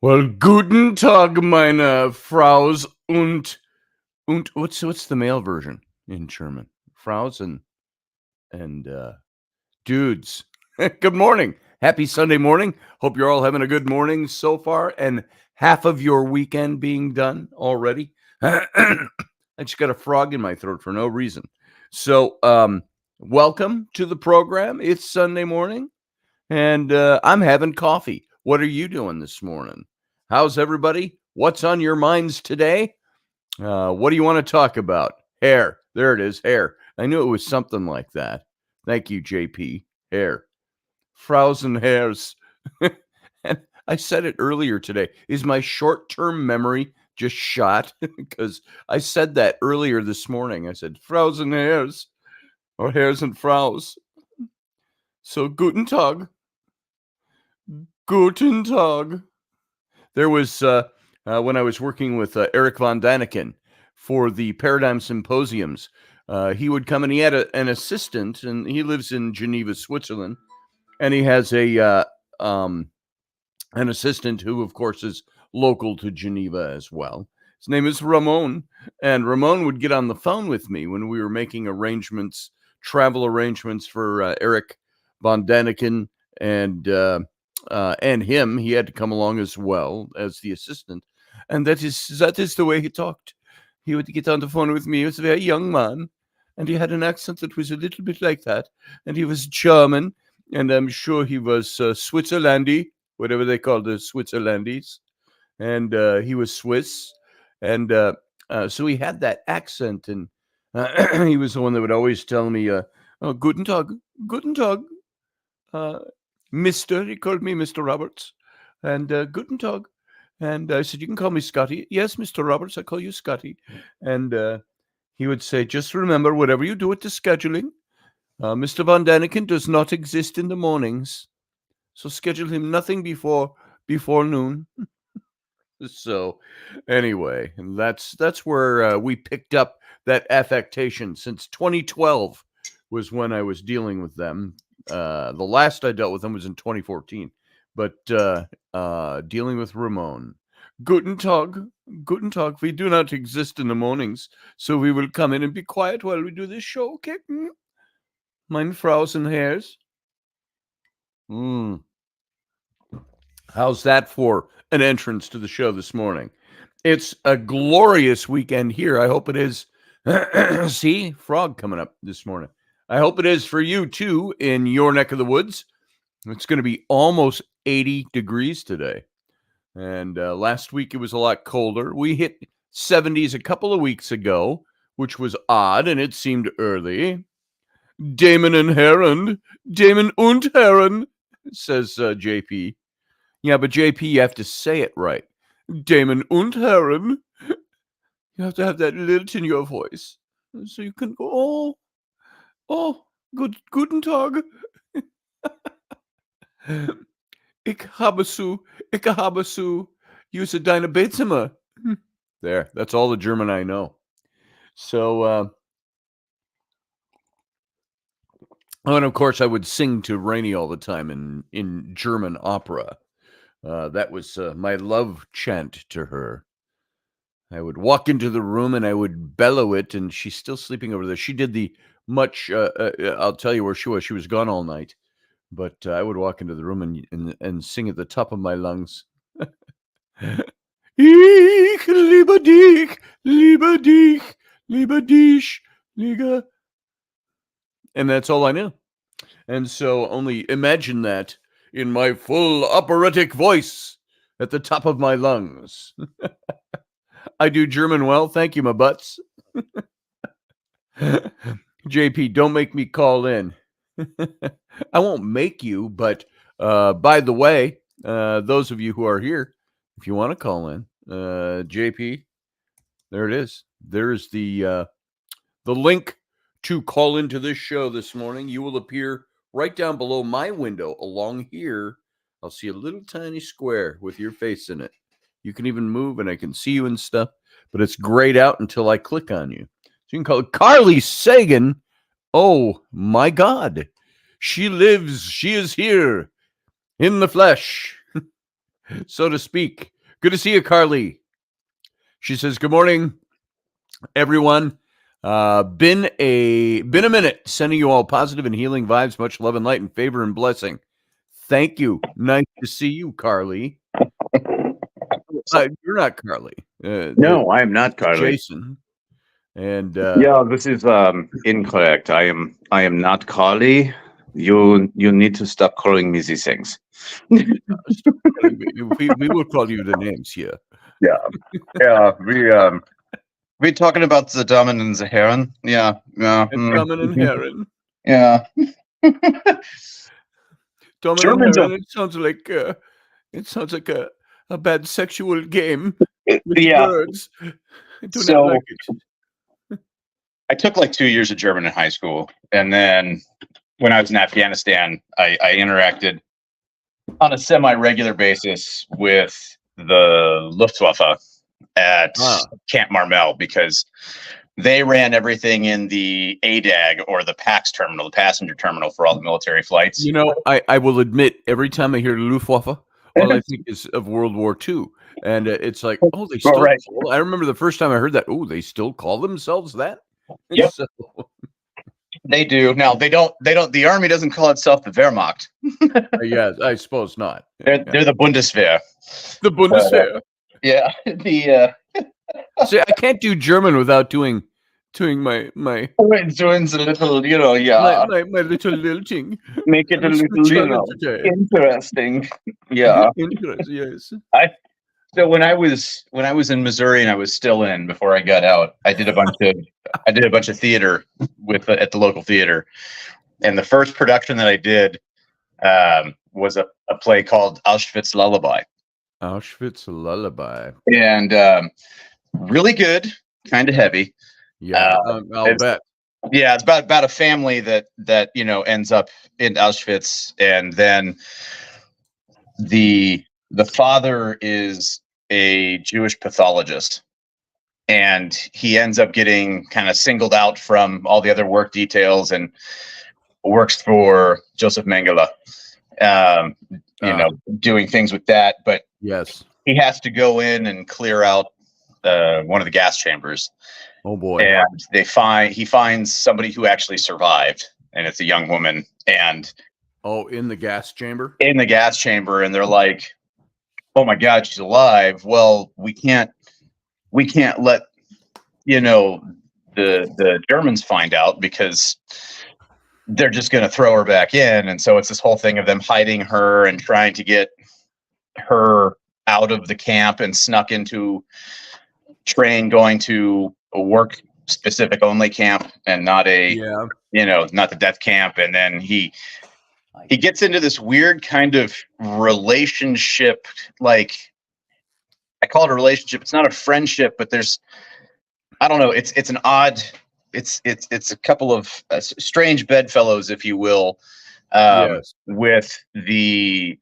Well, guten Tag, meine Fraus und what's the male version in German? Fraus and dudes. Good morning. Happy Sunday morning. Hope you're all having a good morning so far and half of your weekend being done already. I just got a frog in my throat for no reason. So, welcome to the program. It's Sunday morning and I'm having coffee. What are you doing this morning? How's everybody? What's on your minds today? What do you want to talk about? Hair. There it is. Hair. I knew it was something like that. Thank you, JP. Hair. Frozen hairs. And I said it earlier today. Is my short-term memory just shot? Because I said that earlier this morning. I said frozen hairs or hairs and frows. So guten Tag. Guten Tag. There was when I was working with Eric von Daniken for the Paradigm Symposiums. He would come and he had an assistant, and he lives in Geneva, Switzerland, and he has an assistant who, of course, is local to Geneva as well. His name is Ramon, and Ramon would get on the phone with me when we were making arrangements, travel arrangements for Eric von Daniken and him. He had to come along as well as the assistant, and that is the way he talked. He would get on the phone with me. He was a very young man, and he had an accent that was a little bit like that, and he was German, and I'm sure he was Switzerlandy, whatever they call the Switzerlandese, and he was Swiss, and so he had that accent, and he was the one that would always tell me, "Oh, guten Tag, guten Tag." Mister, he called me Mr. Roberts, and guten Tag. And I said, you can call me Scotty. Yes, Mr. Roberts, I call you Scotty. And he would say, just remember, whatever you do with the scheduling, Mr. Von Daniken does not exist in the mornings. So schedule him nothing before noon. So anyway, that's where we picked up that affectation since 2012 was when I was dealing with them. The last I dealt with them was in 2014, but dealing with Ramon. Guten Tag, guten Tag. We do not exist in the mornings, so we will come in and be quiet while we do this show, okay? Meine Fraus and hairs. How's that for an entrance to the show this morning? It's a glorious weekend here. I hope it is. See, frog coming up this morning. I hope it is for you too in your neck of the woods. It's going to be almost 80 degrees today. And last week it was a lot colder. We hit 70s a couple of weeks ago, which was odd, and it seemed early. Damon and Heron. Damon und Heron, says JP. Yeah, but JP, you have to say it right. Damon und Heron. You have to have that lilt in your voice. So you can go, guten Tag. Ich habe su, use deine Betzimmer. There, that's all the German I know. So, and of course, I would sing to Raini all the time in German opera. That was my love chant to her. I would walk into the room and I would bellow it, and she's still sleeping over there. She did the much. I'll tell you where she was. She was gone all night, but I would walk into the room and sing at the top of my lungs. Ich liebe dich, liebe dich, liebe dich, liebe. And that's all I knew. And so only imagine that in my full operatic voice at the top of my lungs. I do German well. Thank you, my butts. JP, don't make me call in. I won't make you, but by the way, those of you who are here, if you want to call in, JP, there it is. There's the link to call into this show this morning. You will appear right down below my window along here. I'll see a little tiny square with your face in it. You can even move and I can see you and stuff, but it's grayed out until I click on you. So you can call it Carly Sagan. Oh my God. She lives. She is here in the flesh, so to speak. Good to see you, Carly. She says, "Good morning, everyone. Been a minute. Sending you all positive and healing vibes. Much love and light and favor and blessing. Thank you. Nice to see you, Carly. You're not Carly. No, I am not Carly. Jason. And yeah, this is incorrect. I am not Carly. You need to stop calling me these things. we will call you the names here. Yeah. We're talking about the Damen and the Herren. Yeah. Damen and Herren. Yeah. Damen and Herren. It sounds like a bad sexual game with birds. I do not like it. I took like 2 years of German in high school, and then when I was in Afghanistan, I interacted on a semi-regular basis with the Luftwaffe at Camp Marmel because they ran everything in the ADAG or the PAX terminal, the passenger terminal for all the military flights. You know, I will admit, every time I hear Luftwaffe, all I think is of World War II. And it's like, oh, they still. Right. I remember the first time I heard that. Oh, they still call themselves that. Yep. So, they do. Now they don't. The army doesn't call itself the Wehrmacht. Yeah, I suppose not. They're the Bundeswehr. The Bundeswehr. Yeah. See, I can't do German without doing my doing a little, yeah. My little thing. Make it a little, interesting. Yeah. Yes. So when I was in Missouri and I was still in before I got out, I did a bunch of theater at the local theater, and the first production that I did was a play called Auschwitz Lullaby. Auschwitz Lullaby. And really good, kind of heavy. Yeah, I'll bet. Yeah, it's about a family that ends up in Auschwitz, and then the father is a Jewish pathologist, and he ends up getting kind of singled out from all the other work details and works for Joseph Mengele, doing things with that. But yes, he has to go in and clear out one of the gas chambers. Oh boy! And he finds somebody who actually survived, and it's a young woman. And in the gas chamber. In the gas chamber, and they're like, "Oh my God, she's alive!" Well, we can't let the Germans find out because they're just going to throw her back in. And so it's this whole thing of them hiding her and trying to get her out of the camp and snuck into train going to a work specific only camp and not not the death camp. And then he gets into this weird kind of relationship. Like, I call it a relationship. It's not a friendship, but I don't know. It's an odd, it's a couple of strange bedfellows, if you will, yes. With the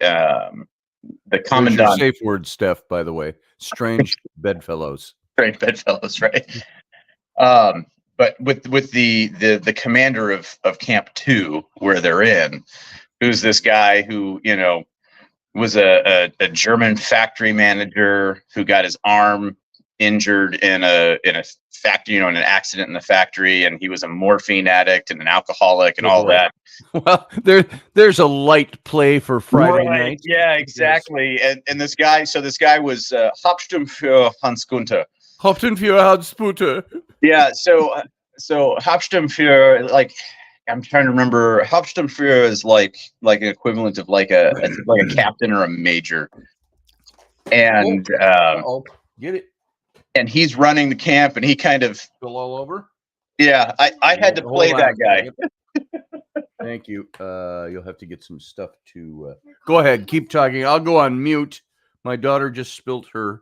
commandant. Safe word, Steph, by the way. Strange bedfellows. Strange bedfellows, right? But with the commander of Camp 2, where they're in, who's this guy who was a German factory manager who got his arm injured in a factory, in an accident in the factory, and he was a morphine addict and an alcoholic and all that. Well, there's a light play for Friday night. Yeah, exactly. And this guy was Hauptsturmführer Hans Gunther. Hauptsturmführer Hans Gunther. Yeah, so Hauptsturmführer, like, I'm trying to remember. Hauptsturmführer is like an equivalent of like a captain or a major, and get it. And he's running the camp, and he kind of spill all over. Yeah, I had to play that guy. Thank you. You'll have to get some stuff to go ahead. Keep talking. I'll go on mute. My daughter just spilled her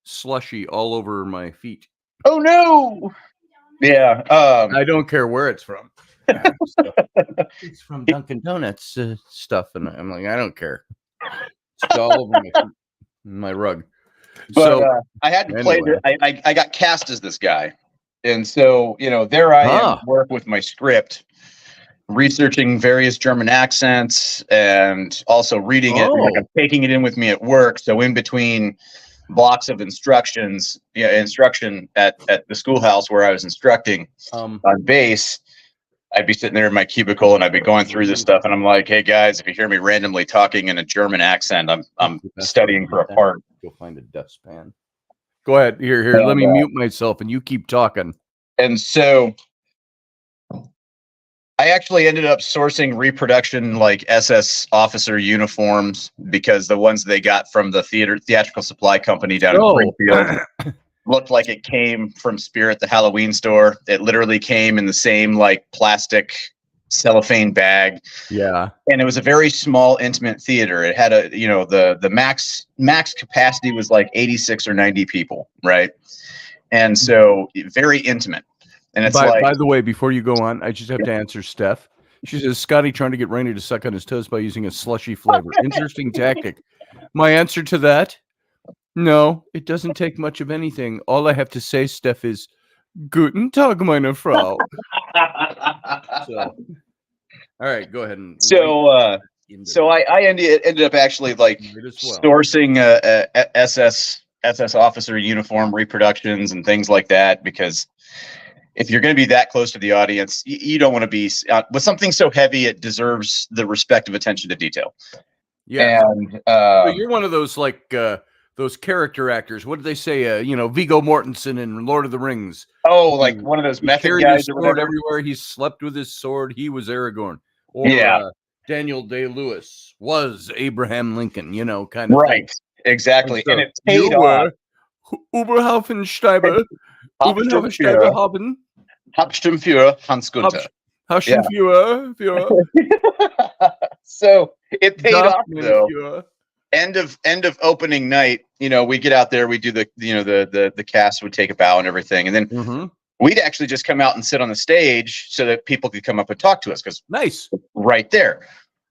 slushy all over my feet. Oh no! Yeah, I don't care where it's from. It's from Dunkin' Donuts stuff, and I'm like, I don't care. It's all over my rug. But so I had to play. I got cast as this guy, and so there I am at work with my script, researching various German accents, and also reading it. Like, I'm taking it in with me at work. So in between blocks of instruction at the schoolhouse where I was instructing on bass, I'd be sitting there in my cubicle and I'd be going through this stuff, and I'm like, "Hey guys, if you hear me randomly talking in a German accent, I'm studying for a part." Go find a dustpan. Go ahead. Here. Let me mute myself, and you keep talking. And so, I actually ended up sourcing reproduction like SS officer uniforms, because the ones they got from the theatrical supply company down in Springfield looked like it came from Spirit, the Halloween store. It literally came in the same like plastic cellophane bag. Yeah. And it was a very small, intimate theater. It had the max capacity was like 86 or 90 people, right? And so very intimate. And it's by the way, before you go on, I just have to answer Steph. She says, Scotty trying to get Raini to suck on his toes by using a slushy flavor. Interesting tactic. My answer to that, no, it doesn't take much of anything. All I have to say, Steph, is Guten Tag, meine Frau. So, all right, go ahead. So I ended up actually like sourcing SS officer uniform reproductions and things like that, because if you're going to be that close to the audience, you don't want to be with something so heavy. It deserves the respect of attention to detail. Yeah, and so you're one of those like those character actors. What did they say? Viggo Mortensen in Lord of the Rings. Oh, like one of those method guys or whatever. Everywhere he slept with his sword, he was Aragorn. Or Daniel Day-Lewis was Abraham Lincoln. Kind of right, thing. exactly. And it paid off. Uberhaufensteiber, Uberhaufensteiber haben. Hauptsturmführer Hans Gunther. Hauptsturmführer. So it paid off though. End of opening night, we get out there, we do the cast would take a bow and everything, and then we'd actually just come out and sit on the stage so that people could come up and talk to us, because nice, right there,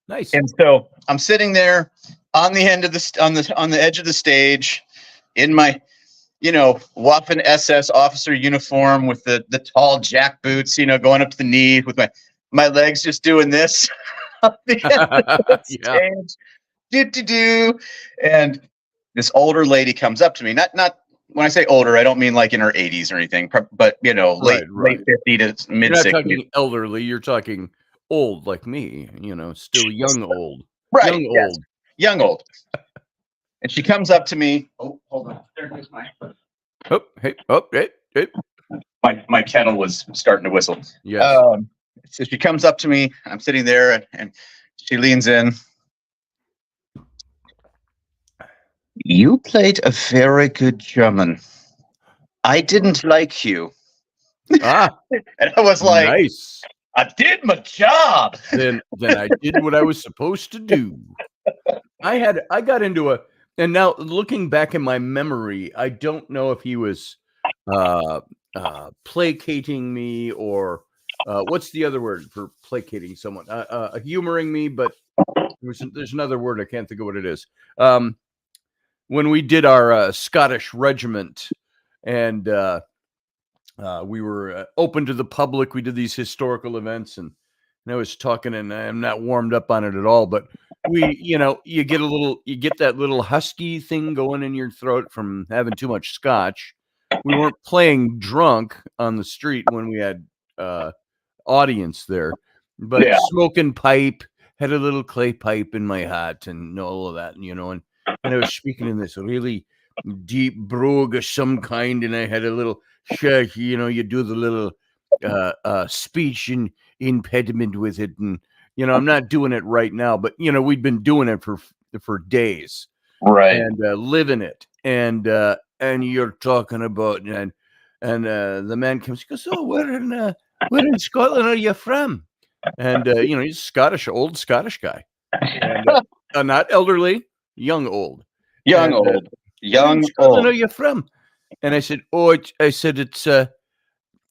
nice. And so I'm sitting there on the end of on the edge of the stage in my Waffen SS officer uniform with the tall jack boots, going up to the knee, with my legs just doing this on the end of the stage. Do. And this older lady comes up to me. Not when I say older, I don't mean like in her 80s or anything, but late 50 to mid 60s. You're not talking elderly, you're talking old like me, still young old. Right. Young old. And she comes up to me. Oh, hold on. There goes my hey. My kettle was starting to whistle. Yeah. So she comes up to me. I'm sitting there, and she leans in. You played a very good German. I didn't like you. And I was like, nice. I did my job. Then I did what I was supposed to do. I got into and now looking back in my memory, I don't know if he was placating me, or what's the other word for placating someone? Humoring me, but there's another word. I can't think of what it is. When we did our Scottish regiment, and we were open to the public, we did these historical events, and I was talking, and I'm not warmed up on it at all, but we, you get that little husky thing going in your throat from having too much scotch. We weren't playing drunk on the street when we had audience there, but smoking pipe, had a little clay pipe in my hat, and all of that, and I was speaking in this really deep brogue of some kind, and I had a little you do the little speech and impediment with it, and I'm not doing it right now, but we'd been doing it for days, right, and living it, and you're talking about, and the man comes, he goes, oh, where in Scotland are you from? And he's old Scottish guy, and not elderly, young old. Where in Scotland are you from? And I said, it's a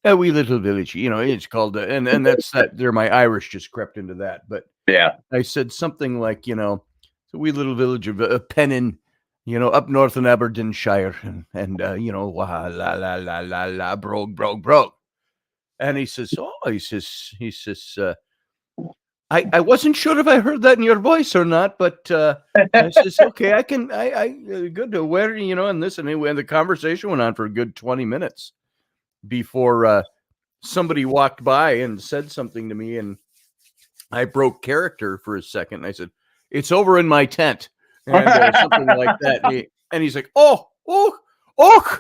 wee little village, it's called, and that's that. There, my Irish just crept into that, but I said something like, it's a wee little village of Pennin, up north in Aberdeenshire, and wah, la la la la la, brogue. And he says, I wasn't sure if I heard that in your voice or not, but I says, okay, I good to where, and this, and the conversation went on for a good 20 minutes before somebody walked by and said something to me, and I broke character for a second. And I said, it's over in my tent, and something like that. And he's like, oh, or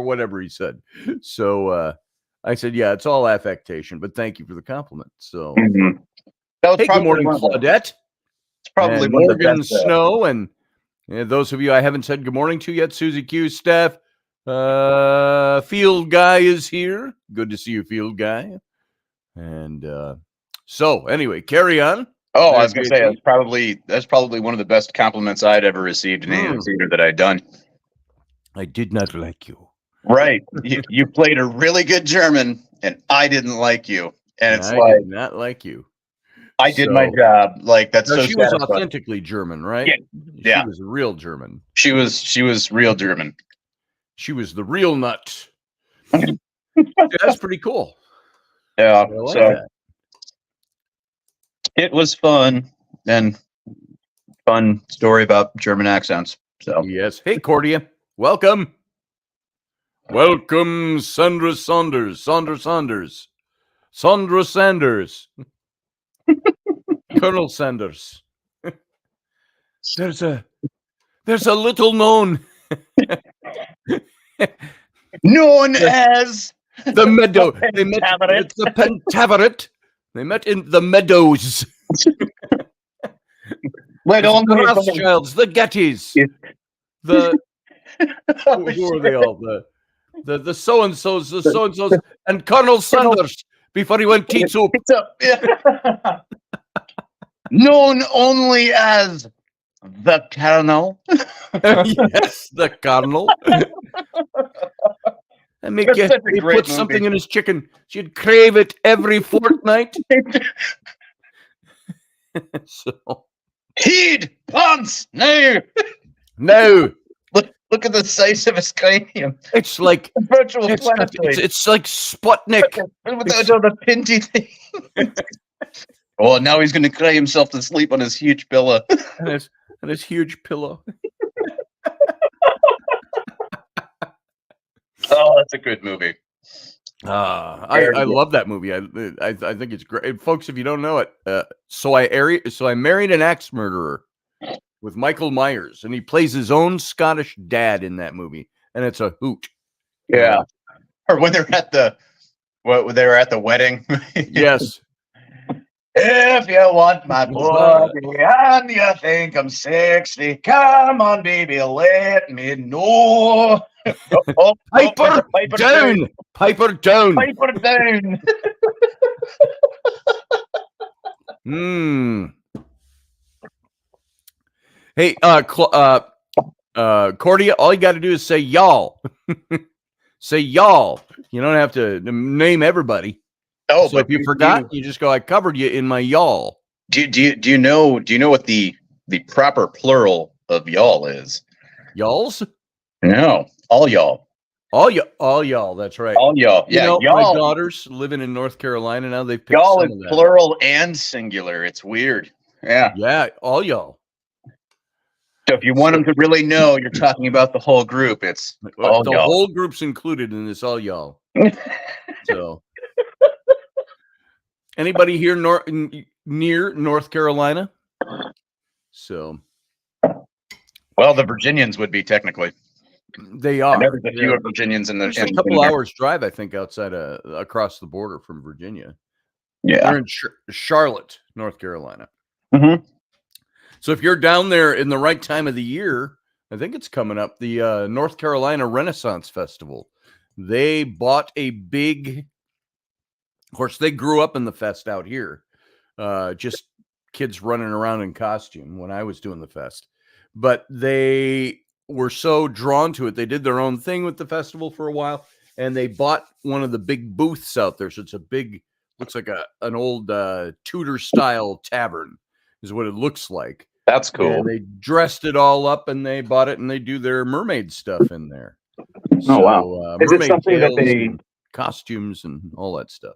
whatever he said. So I said, yeah, it's all affectation, but thank you for the compliment. So, that was hey, good morning, one of the- Claudette. It's probably And one of the Morgan best. Snow, and those of you I haven't said good morning to yet, Susie Q, Steph, Field Guy is here. Good to see you, Field Guy. And so, anyway, carry on. Oh, I was going to say that's probably one of the best compliments I'd ever received in any theater that I'd done. I did not like you. Right, you played a really good German, and I didn't like you, and it's I like did not like you. I did my job. Like that's No, so. she was satisfying. authentically German, right? Yeah. She was real German. She was real German. She was the real nut. That's pretty cool. Yeah. I like So that. it was fun and fun story about German accents. So Yes. Hey, Cordia. Welcome. Welcome, Sandra Saunders. Sandra Sanders. Colonel Sanders. There's a little known as the meadow. They met at the Pentaveret. They met in the meadows. The Rothschilds, the Gettys, the who are they all? The so and so's, and Colonel Sanders before he went teeth soup. Yeah. Known only as the Colonel. Yes, the Colonel. And make you put something in his chicken. She'd crave it every fortnight. So he'd pants no. Look at the size of his cranium. It's like virtual planetoid. It's like Sputnik. Without all the pinty thing. Oh, now he's going to cry himself to sleep on his huge pillow. and his huge pillow. Oh, that's a good movie. I love that movie. I think it's great, folks. If you don't know it, so I married an axe murderer with Michael Myers, and he plays his own Scottish dad in that movie, and it's a hoot. Yeah, or when they're at the wedding. Yes. If you want my body and you think I'm sexy, come on, baby, let me know. Piper down. Piper down. Piper down. Hey, Cordia, all you got to do is say y'all. Say y'all. You don't have to name everybody. Oh, so if you forgot, you just go, I covered you in my y'all. Do you know what the proper plural of y'all is? Y'alls? No, all y'all. All y'all. That's right. All y'all. Yeah, y'all. My daughters living in North Carolina now. They've picked y'all some is of that plural and singular. It's weird. Yeah. Yeah. All y'all. So if you want them to really know, you're talking about the whole group. It's all the y'all. whole group's included in this. All y'all. So. Anybody here near North Carolina? So, well, the Virginians would be technically. They are. There's a few Virginians in the. There's a couple hours drive, I think, outside across the border from Virginia. Yeah, they're in Charlotte, North Carolina. Mm-hmm. So if you're down there in the right time of the year, I think it's coming up. The North Carolina Renaissance Festival. They bought a big. Of course, they grew up in the fest out here, just kids running around in costume when I was doing the fest. But they were so drawn to it. They did their own thing with the festival for a while, and they bought one of the big booths out there. So it's a big, looks like an old Tudor-style tavern is what it looks like. That's cool. And they dressed it all up, and they bought it, and they do their mermaid stuff in there. Oh, wow. Is it something that they... costumes and all that stuff.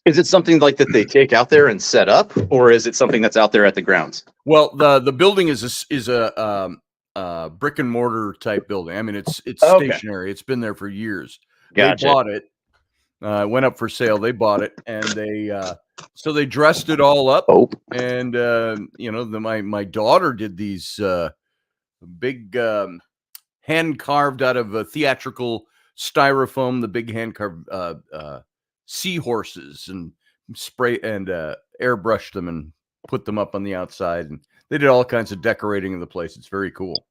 Is it something like that they take out there and set up, or is it something that's out there at the grounds? Well, the building is a brick and mortar type building. I mean, it's Okay. stationary. It's been there for years. Gotcha. They bought it. It went up for sale. They bought it, and so they dressed it all up. Oh. And my daughter did these big hand carved out of a theatrical styrofoam, the big hand carved seahorses, and spray and airbrushed them and put them up on the outside. And they did all kinds of decorating of the place. It's very cool.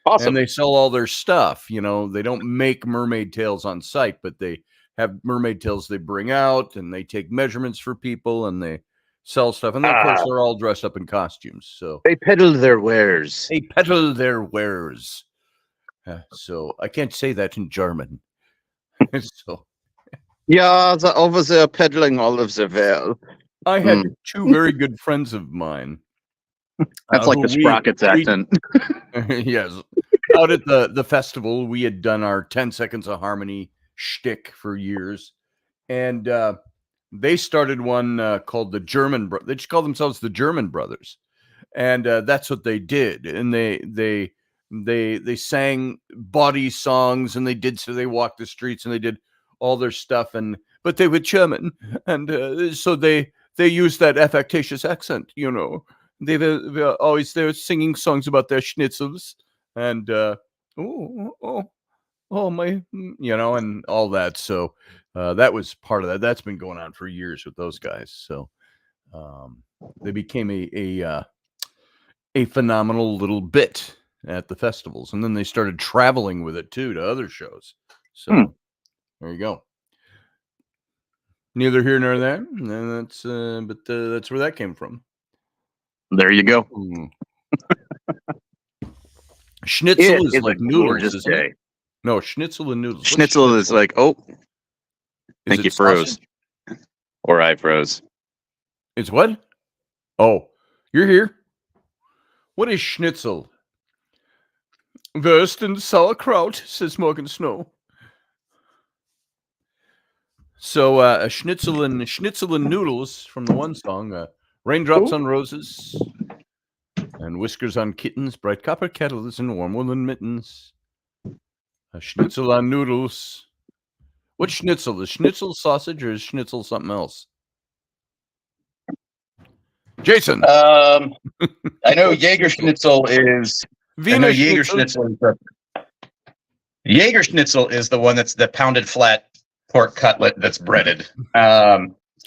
Awesome. And they sell all their stuff. You know, they don't make mermaid tails on site, but they have mermaid tails they bring out, and they take measurements for people, and they sell stuff. And then, of course, they're all dressed up in costumes. So they peddle their wares. They peddle their wares. So I can't say that in German. So yeah, they're over there peddling all of the well. I had two very good friends of mine. That's like the Sprockets accent. Yes. Out at the festival, we had done our 10 Seconds of Harmony shtick for years. And they started one called the German Brothers. They just call themselves the German Brothers. And that's what they did. And they sang bawdy songs, and they walked the streets, and they did all their stuff. But they were German. And so they used that affectatious accent, you know. They were always there singing songs about their schnitzels and my, you know, and all that. So that was part of that. That's been going on for years with those guys. So they became a phenomenal little bit at the festivals, and then they started traveling with it too to other shows. So there you go. Neither here nor there. And that's that's where that came from. There you go. Schnitzel is like noodles, isn't it? No, schnitzel and noodles. Schnitzel is like, I think you froze. Or I froze. It's what? Oh, you're here. What is schnitzel? Wurst and sauerkraut, says Morgan Snow. So a schnitzel and noodles from the one song. Raindrops on roses, and whiskers on kittens, bright copper kettles, and warm woolen mittens. A schnitzel on noodles. What schnitzel? Is schnitzel sausage, or is schnitzel something else? Jason. I know Jaeger Schnitzel is. Wiener Schnitzel. Jaeger Schnitzel is the one that's the pounded flat pork cutlet that's breaded.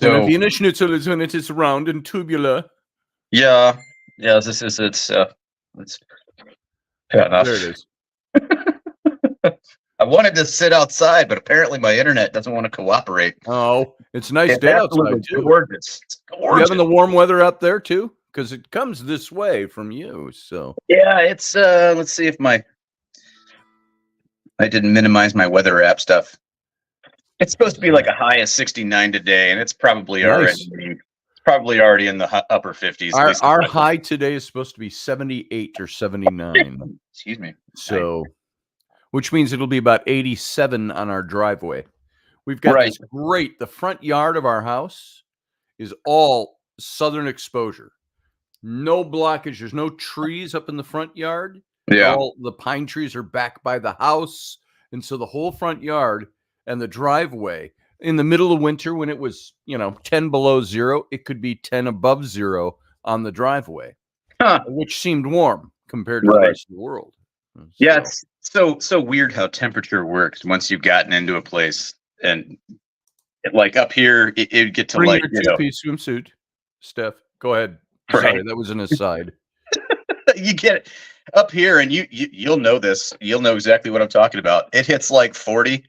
So Wiener Schnitzel is when it is round and tubular. Yeah. This is it's fair enough. There it is. I wanted to sit outside, but apparently my internet doesn't want to cooperate. Oh, it's a nice day outside too. Gorgeous. It's gorgeous. You having the warm weather out there too? Because it comes this way from you. So yeah, it's let's see if I didn't minimize my weather app stuff. It's supposed to be like a high of 69 today, and it's probably already in the upper 50s. Our high today is supposed to be 78 or 79. Excuse me. So, which means it'll be about 87 on our driveway. We've got this great. The front yard of our house is all southern exposure. No blockage. There's no trees up in the front yard. Yeah. All the pine trees are back by the house, and so the whole front yard and the driveway in the middle of winter, when it was 10 below zero, it could be 10 above zero on the driveway, which seemed warm compared to the rest of the world. Yeah, it's so weird how temperature works once you've gotten into a place, and like up here, it'd get to bring like your two-piece swimsuit. Steph, go ahead. Sorry, that was an aside. You get it up here, and you'll know this. You'll know exactly what I'm talking about. It hits like 40.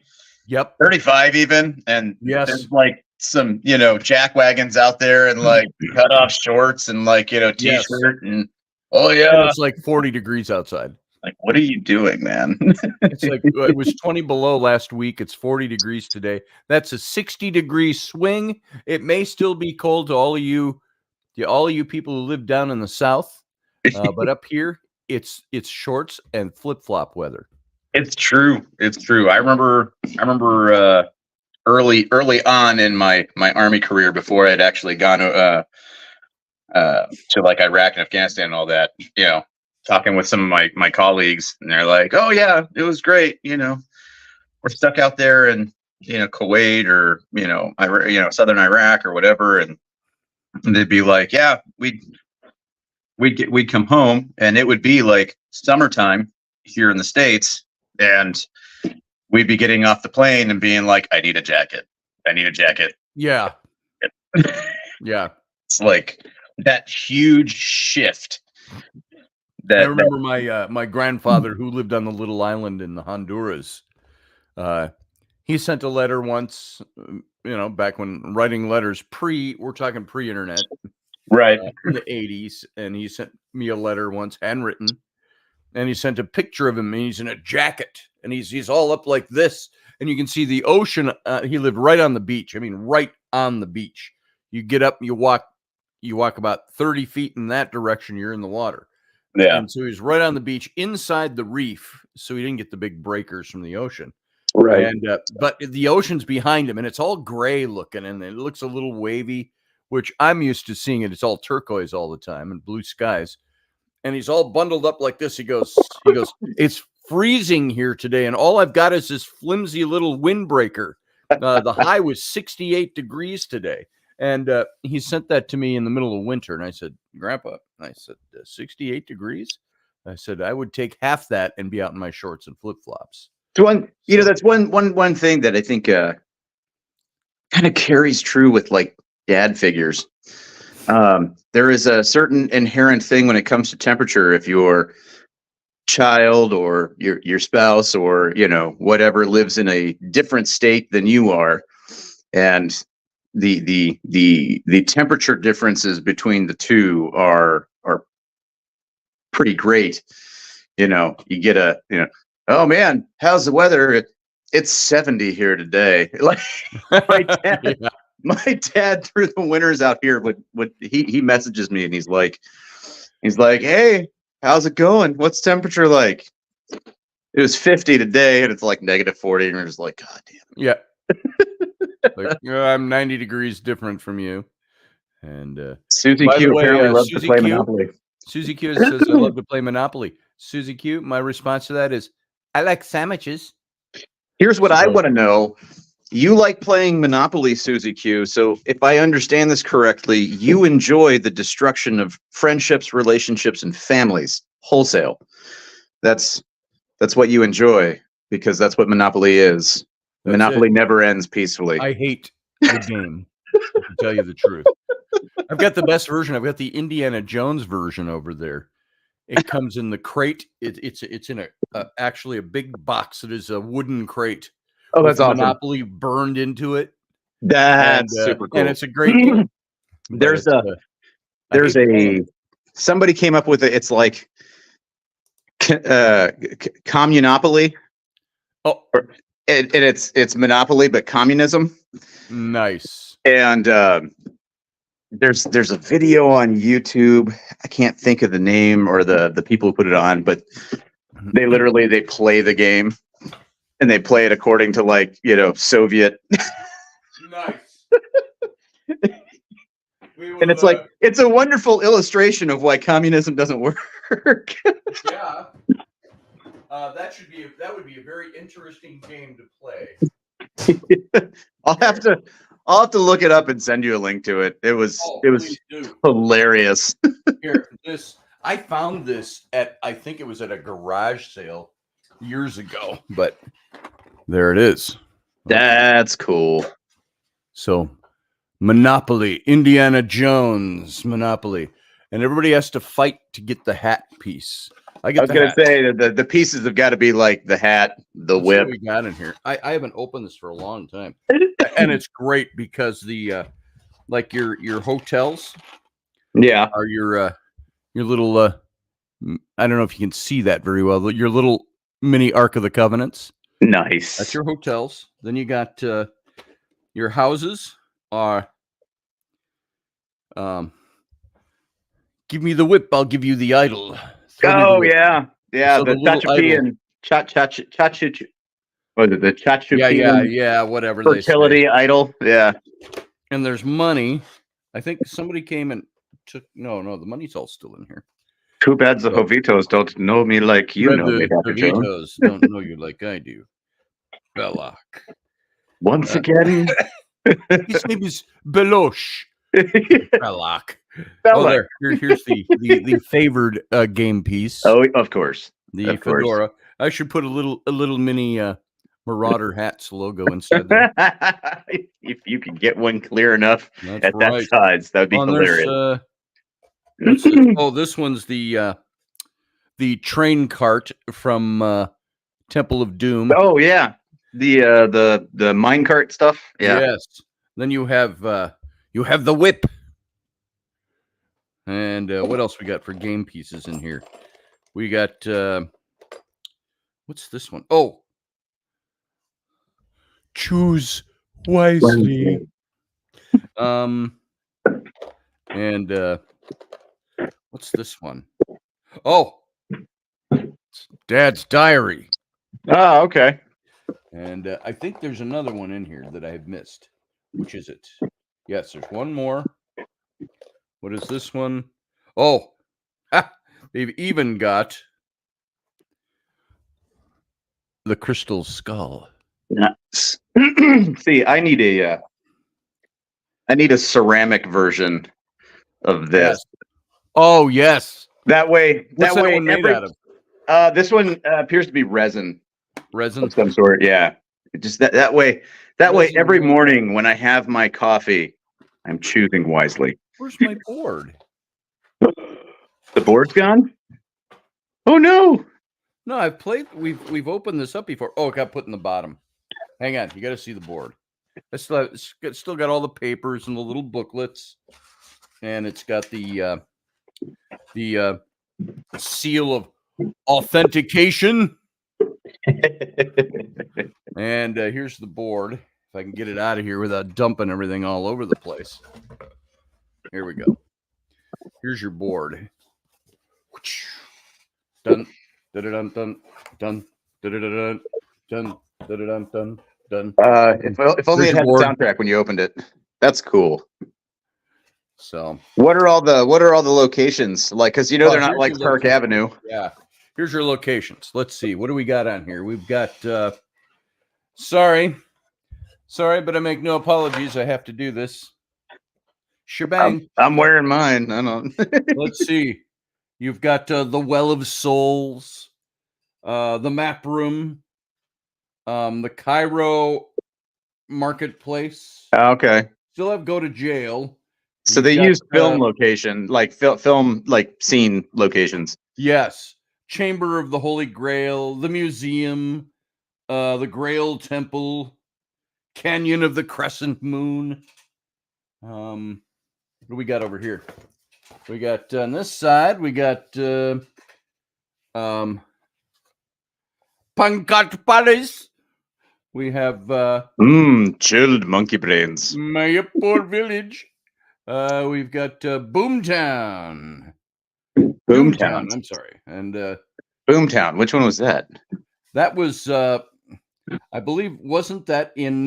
Yep. 35 even. And yes, there's like some, jack wagons out there and like cut off shorts and like, t-shirt and and it's like 40 degrees outside. Like, what are you doing, man? It's like it was 20 below last week. It's 40 degrees today. That's a 60-degree swing. It may still be cold to all of you people who live down in the south. But up here, it's shorts and flip-flop weather. It's true. I remember early on in my Army career, before I'd actually gone to like Iraq and Afghanistan and all that, talking with some of my colleagues, and they're like, "Oh yeah, it was great. We're stuck out there in Kuwait or southern Iraq or whatever," and they'd be like, "Yeah, we'd come home, and it would be like summertime here in the States, and we'd be getting off the plane and being like, I need a jacket. I need a jacket." Yeah. Yeah. It's like that huge shift. I remember my grandfather, who lived on the little island in Honduras. He sent a letter once, back when writing letters we're talking pre-internet, right, in the 80s, and he sent me a letter once, handwritten, and he sent a picture of him, and he's in a jacket, and he's all up like this, and you can see the ocean. He lived right on the beach. I mean, right on the beach. You get up, you walk about 30 feet in that direction, you're in the water. Yeah. And so he's right on the beach inside the reef, so he didn't get the big breakers from the ocean. Right. And but the ocean's behind him, and it's all gray looking, and it looks a little wavy, which I'm used to seeing it. It's all turquoise all the time and blue skies. And he's all bundled up like this. He goes, "It's freezing here today, and all I've got is this flimsy little windbreaker. The high was 68 degrees today." And he sent that to me in the middle of winter. And I said, "Grandpa," I said, 68 degrees? I said, "I would take half that and be out in my shorts and flip-flops." That's one thing that I think kind of carries true with like dad figures. There is a certain inherent thing when it comes to temperature. If your child or your spouse or whatever lives in a different state than you are, and the temperature differences between the two are pretty great. You get "Oh man, how's the weather? It's 70 here today." Like my dad, Yeah. my dad through the winters out here he messages me, and he's like, "Hey, how's it going? What's temperature like?" It was 50 today, and it's like -40, and we're just like, God damn. Yeah. Like, I'm 90 degrees different from you. And Susie by the Q way, apparently loves to Susie play Q? Monopoly. Susie Q says, "I love to play Monopoly." Susie Q, my response to that is, "I like sandwiches." Here's what I So- want to know. You like playing Monopoly, Susie Q. So if I understand this correctly, you enjoy the destruction of friendships, relationships, and families wholesale. That's what you enjoy, because that's what Monopoly is. That's Monopoly it. never ends peacefully. I hate the game, to tell you the truth. I've got the best version. I've got the Indiana Jones version over there. It comes in the crate. It's in actually a big box. It is a wooden crate. Oh, that's with awesome. Monopoly burned into it. That's super cool. And it's a great game. There's somebody came up with it. It's like communopoly. Oh, and it's Monopoly, but communism. Nice. And there's a video on YouTube. I can't think of the name or the people who put it on, but they literally play the game, and they play it according to like Soviet. Nice. And it's like it's a wonderful illustration of why communism doesn't work. Yeah. That would be a very interesting game to play. I'll have to look it up and send you a link to it. It was hilarious. Here, I found this I think it was at a garage sale years ago, but there it is. That's cool. So, Monopoly, Indiana Jones, Monopoly, and everybody has to fight to get the hat piece. I was going to say that the pieces have got to be like the hat, the whip. What we got in here. I haven't opened this for a long time, and it's great because the like your hotels, are your little I don't know if you can see that very well, but your little mini Ark of the Covenants. Nice. That's your hotels. Then you got your houses are give me the whip, I'll give you the idol. Oh yeah. So the Chachapi and Was it the Chachupian yeah, whatever they say. fertility idol? Yeah. And there's money. I think somebody came and took. No, the money's all still in here. Too bad the Jovitos don't know me like you know me, Dr. Jones. Jovitos don't know you like I do. Belloc. Once again. His name is Beloche. Belloc. Belloc. Oh, here's the favored game piece. Oh, of course. The Of course. fedora. I should put a little mini Marauder Hats logo inside there. If you could get one clear enough That's at right. that size, that would be hilarious. What's this? Oh, this one's the train cart from Temple of Doom. Oh yeah, the minecart stuff. Yeah. Yes. Then you have the whip. And what else we got for game pieces in here? We got what's this one? Oh, choose wisely. And what's this one? Oh, it's Dad's diary. Oh, okay. And I think there's another one in here that I have missed. Which is it? Yes, there's one more. What is this one? Oh, they've even got the crystal skull. Nice. See, I need a ceramic version of this. Yes. Oh yes. That way, What's that one made out of? This one appears to be resin Resin. of some sort. Yeah, just that way. That way, every morning when I have my coffee, I'm choosing wisely. Where's my board? The board's gone. Oh no! No, I've played. We've opened this up before. Oh, it got put in the bottom. Hang on, you got to see the board. It's still got all the papers and the little booklets, and it's got the seal of authentication. And here's the board. If I can get it out of here without dumping everything all over the place. Here we go. Here's your board. Dun, dun, dun, dun, dun, dun, dun, dun, dun. If only it had the soundtrack when you opened it. That's cool. So, what are all the locations like? Because they're not like Park Avenue. Yeah. Here's your locations. Let's see. What do we got on here? We've got. Sorry, but I make no apologies. I have to do this. Shebang. I'm wearing mine. I don't. Let's see. You've got the Well of Souls, the Map Room, the Cairo Marketplace. Okay. Still have Go to Jail. So they use film location, like film, like scene locations. Yes. Chamber of the Holy Grail, the museum, the Grail Temple, Canyon of the Crescent Moon. What do we got over here? We got on this side, we got Pankat Palace. We have chilled monkey brains. Mayapur Village. We've got Boomtown. Boomtown. I'm sorry. And Boomtown. Which one was that? That was I believe, wasn't that in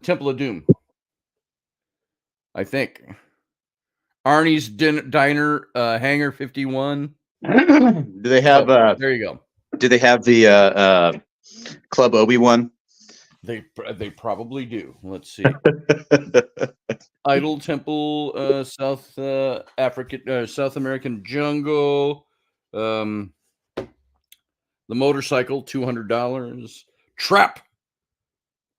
Temple of Doom? I think. Arnie's Diner, Hangar 51. Do they have there you go. Do they have the Club Obi-Wan? They probably do. Let's see. Idol Temple, South American Jungle, the motorcycle, $200. Trap,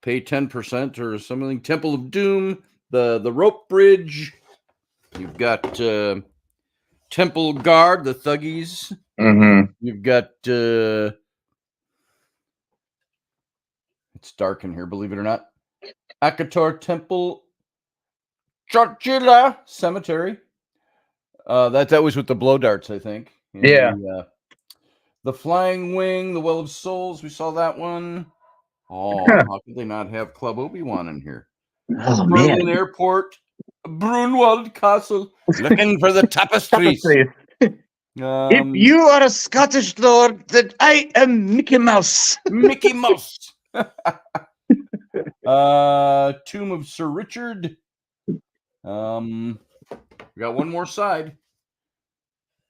pay 10% or something. Temple of Doom, the rope bridge. You've got Temple Guard, the Thuggies. Mm-hmm. You've got it's dark in here, believe it or not. Akator Temple, Churchilla Cemetery. That was with the blow darts, I think. And yeah. The Flying Wing, the Well of Souls. We saw that one. Oh, how could they not have Club Obi-Wan in here? Oh, Berlin man. Airport, Brunwald Castle. Looking for the tapestries. If you are a Scottish lord, then I am Mickey Mouse. Mickey Mouse. Tomb of Sir Richard. We got one more side.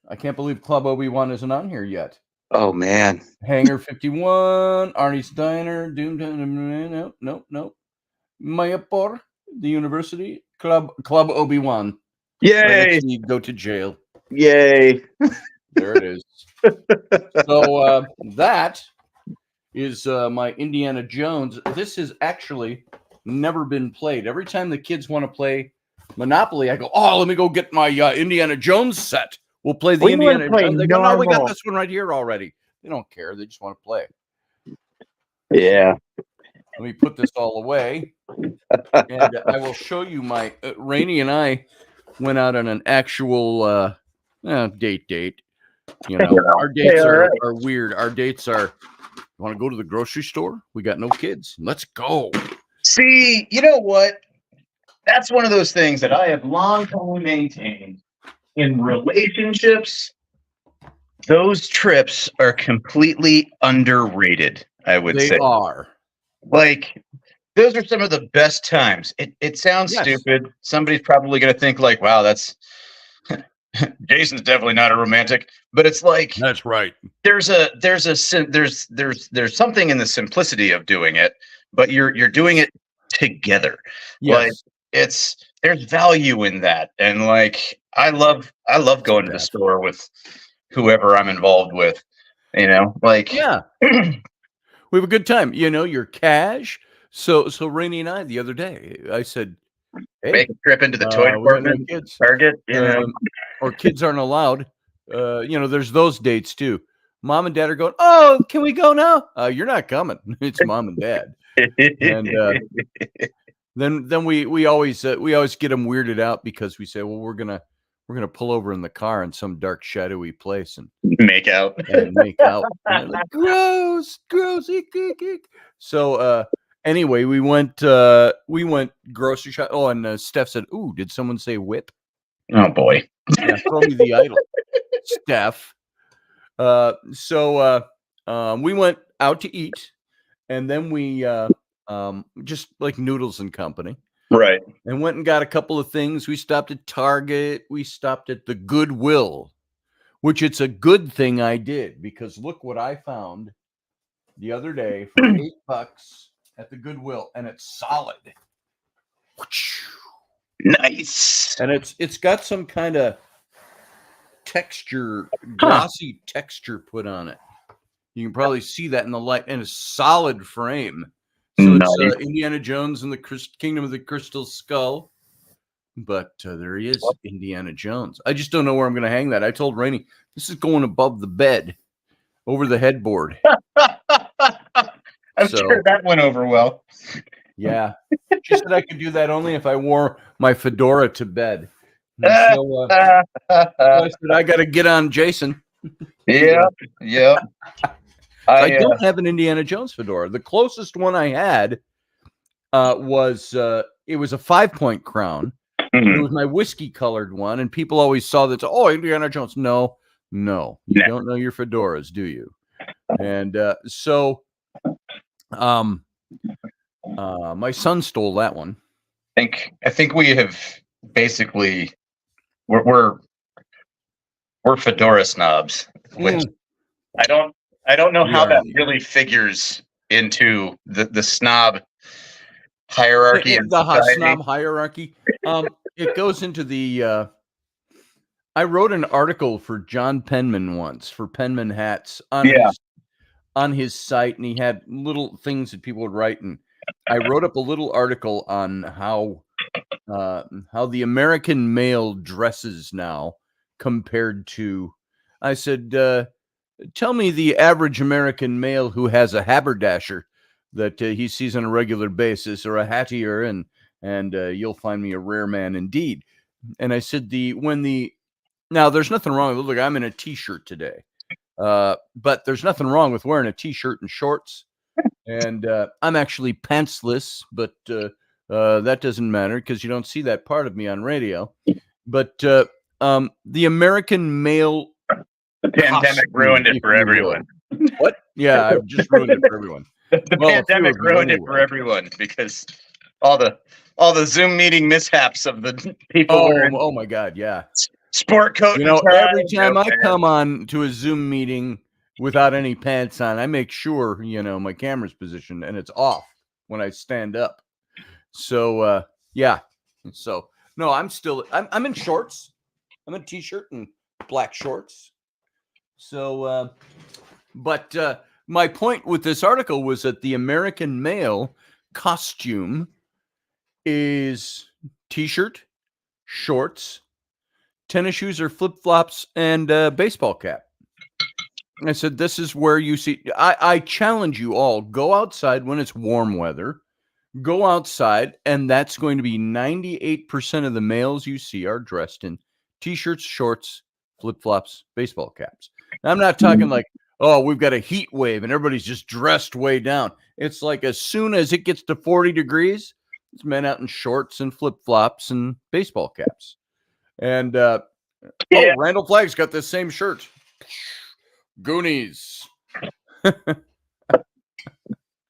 I can't believe Club Obi-Wan isn't on here yet. Oh man. Hangar 51, Arnie's Diner, Doom. Nope. Mayapur, the university, Club Obi-Wan. Yay! You go to jail. Yay! There it is. So that is my Indiana Jones. This has actually never been played. Every time the kids want to play Monopoly, I go, "Oh, let me go get my Indiana Jones set. We'll play the Indiana Jones." They go, "No, we got this one right here already." They don't care. They just want to play. Yeah. Let me put this all away, and I will show you my Rainey and I went out on an actual date. You know, our dates are weird. Our dates are, you want to go to the grocery store? We got no kids. Let's go. See, you know what? That's one of those things that I have long time maintained in relationships. Those trips are completely underrated, I would say. They are. Like, those are some of the best times. It sounds stupid. Somebody's probably going to think like, wow, that's Jason's definitely not a romantic, but it's like, that's right. There's something in the simplicity of doing it, but you're doing it together. Yes. Like, there's value in that. And like, I love going to the store with whoever I'm involved with, you know, like, yeah. We have a good time. You know, you're cash. So Rainey and I, the other day, I said, hey, make a trip into the toy department, Target, you know, or kids aren't allowed. You know, there's those dates too. Mom and dad are going, oh, can we go now? You're not coming. It's mom and dad. And then we always get them weirded out because we say, well, we're gonna pull over in the car in some dark, shadowy place and make out. And like, gross. So anyway, we went grocery shop. Oh, and Steph said, "Ooh, did someone say whip?" Oh boy, yeah, throw me the idol, Steph. So we went out to eat, and then we just like Noodles and Company. Right. And went and got a couple of things. We stopped at Target. We stopped at the Goodwill, which it's a good thing I did because look what I found the other day for $8 at the Goodwill, and it's solid. Nice. And it's got some kind of texture, glossy texture put on it. You can probably see that in the light, and a solid frame. So it's Indiana Jones and the Kingdom of the Crystal Skull. But there he is, Indiana Jones. I just don't know where I'm going to hang that. I told Rainey, this is going above the bed, over the headboard. I'm sure that went over well. Yeah. She said I could do that only if I wore my fedora to bed. So I said, I got to get on Jason. Yeah. I don't have an Indiana Jones fedora. The closest one I had was it was a 5-point crown. Mm-hmm. It was my whiskey colored one, and people always saw that. Oh, Indiana Jones. No, you don't know your fedoras, do you? And so, my son stole that one. I think we have basically we're fedora snobs, which I don't know how that really figures into the snob hierarchy. The snob hierarchy. It goes into the. I wrote an article for John Penman once for Penman Hats on his site, and he had little things that people would write, and I wrote up a little article on how the American male dresses now compared to. I said, tell me the average American male who has a haberdasher that he sees on a regular basis, or a hattier, and you'll find me a rare man indeed. And I said, now there's nothing wrong with, look, I'm in a t-shirt today, but there's nothing wrong with wearing a t-shirt and shorts, and I'm actually pantsless, but that doesn't matter because you don't see that part of me on radio. But the American male The pandemic ruined it for everyone. What? Yeah, I've just ruined it for everyone. The Well, a few pandemic of you ruined it for anyway. everyone because all the Zoom meeting mishaps of the people wearing Oh my God, yeah. sport coat. You and know, tie, every time no I pants. come on to a Zoom meeting without any pants on, I make sure, my camera's positioned and it's off when I stand up. So, yeah. So, no, I'm in shorts. I'm in a t-shirt and black shorts. So, but my point with this article was that the American male costume is t-shirt, shorts, tennis shoes or flip-flops, and baseball cap. I said, this is where you see, I challenge you all, go outside when it's warm weather, go outside, and that's going to be 98% of the males you see are dressed in t-shirts, shorts, flip-flops, baseball caps. Now, I'm not talking like, oh, we've got a heat wave and everybody's just dressed way down. It's like as soon as it gets to 40 degrees, it's men out in shorts and flip-flops and baseball caps. And Yeah. oh, Randall Flagg's got this same shirt. Goonies.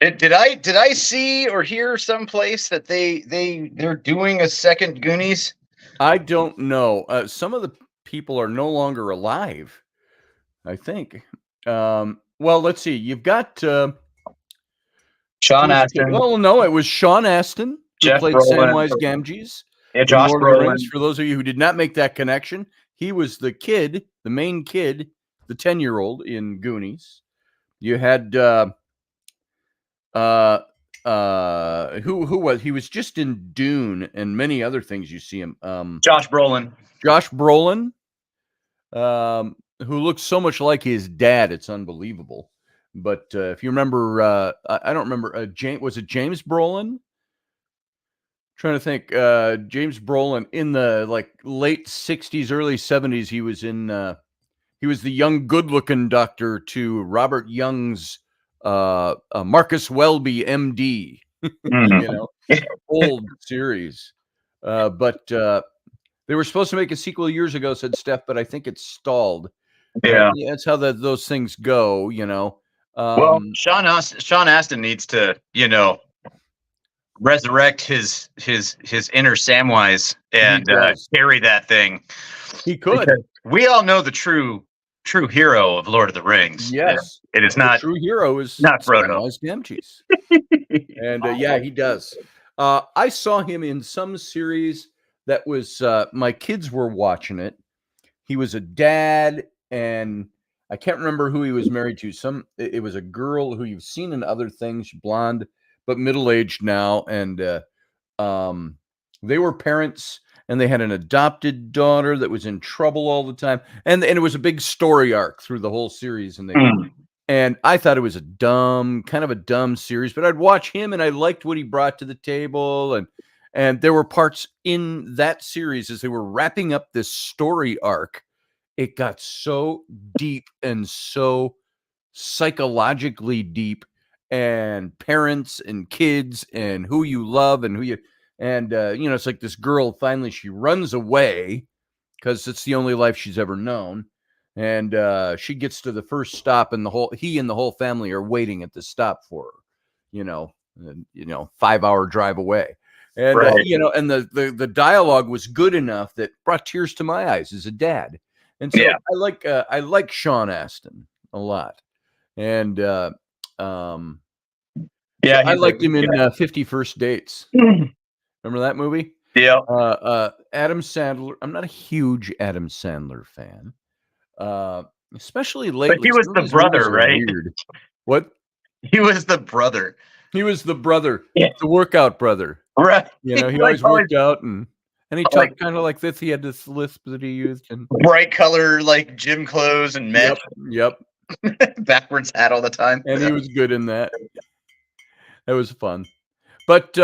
Did I see or hear someplace that they're doing a second Goonies? I don't know. Some of the people are no longer alive, I think. Well, let's see. You've got Sean Astin, well, no, it was Sean Astin who Jeff played Brolin. Samwise Gamgees Yeah, in Josh Lord of the Brolin. Rings. For those of you who did not make that connection, he was the kid, the main kid, the 10-year-old in Goonies. You had who was he was just in Dune and many other things you see him. Josh Brolin. Josh Brolin, who looks so much like his dad, it's unbelievable. But if you remember, I don't remember. Was it James Brolin? Trying to think. James Brolin in the late '60s, early '70s. He was in. He was the young, good-looking doctor to Robert Young's Marcus Welby, M.D. Old series. But they were supposed to make a sequel years ago, said Steph, but I think it's stalled. Yeah. That's how those things go, Well, Sean Astin needs to, resurrect his inner Samwise and carry that thing. He could. Because we all know the true hero of Lord of the Rings. Yes, it is not. The true hero is not Frodo. Samwise Gamgees. And yeah, he does. I saw him in some series that was my kids were watching it. He was a dad, and I can't remember who he was married to. It was a girl who you've seen in other things, blonde but middle-aged now, and they were parents, and they had an adopted daughter that was in trouble all the time, and it was a big story arc through the whole series, and I thought it was kind of a dumb series, but I'd watch him, and I liked what he brought to the table, and there were parts in that series as they were wrapping up this story arc. It got so deep and so psychologically deep, and parents and kids and who you love and it's like this girl, finally she runs away because it's the only life she's ever known. And she gets to the first stop, and he and the whole family are waiting at the stop for her, 5-hour drive away. And, Right. And the dialogue was good enough that brought tears to my eyes as a dad. And so Yeah. I like Sean Astin a lot. And Yeah, I liked him in 50 First Dates. Remember that movie? Yeah. Adam Sandler. I'm not a huge Adam Sandler fan, especially lately. But he was the brother, right? Weird. What? He was the brother. He was the brother, Yeah. the workout brother. Right. He always worked out, and he talked kind of like this. He had this lisp that he used, and bright color like gym clothes and meth. Yep. Backwards hat all the time. And he was good in that. That was fun. But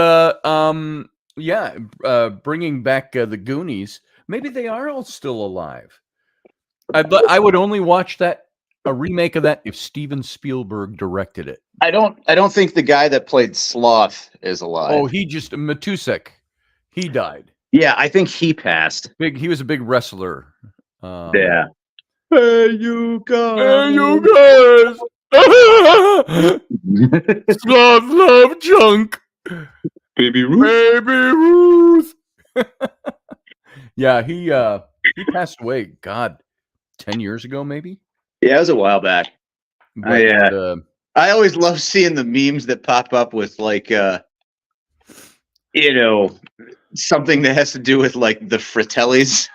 bringing back the Goonies, maybe they are all still alive. I would only watch a remake of that if Steven Spielberg directed it. I don't think the guy that played Sloth is alive. Oh, Matusek. He died. Yeah, I think he passed. He was a big wrestler. Yeah. Hey, you Hey, guys. you guys. Love junk. Baby Ruth. Baby Ruth. Yeah, he passed away, God, 10 years ago, maybe. Yeah, it was a while back. But I always love seeing the memes that pop up with like something that has to do with like the Fratellis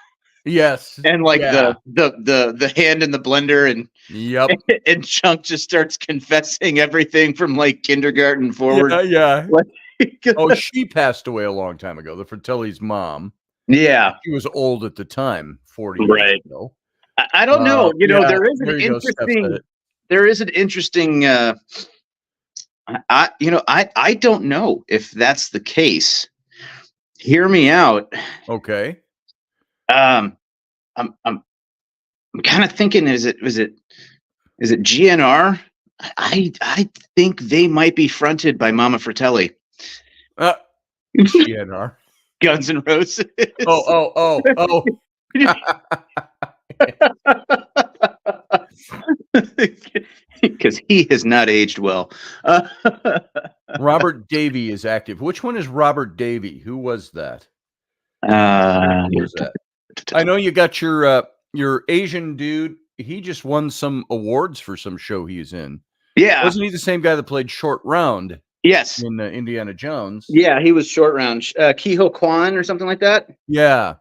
yes. and like yeah. the hand in the blender and Yep. and Chunk just starts confessing everything from like kindergarten forward. Yeah. Like, Oh, she passed away a long time ago. The Fratelli's mom. yeah, She was old at the time, 40 right. years ago. I don't know. Yeah, there is an there you go, Steph said interesting. it. There is an interesting. I don't know if that's the case. Hear me out. Okay. I'm kind of thinking, is it GNR? I think they might be fronted by Mama Fratelli. GNR. Guns N' Roses. Oh. Because he has not aged well. Robert Davey is active. Which one is Robert Davey? Who was that? Who was that? I know you got your Asian dude. He just won some awards for some show he's in. Yeah. Wasn't he the same guy that played Short Round? Yes. In Indiana Jones. Yeah, he was Short Round. Keho Kwan or something like that. Yeah.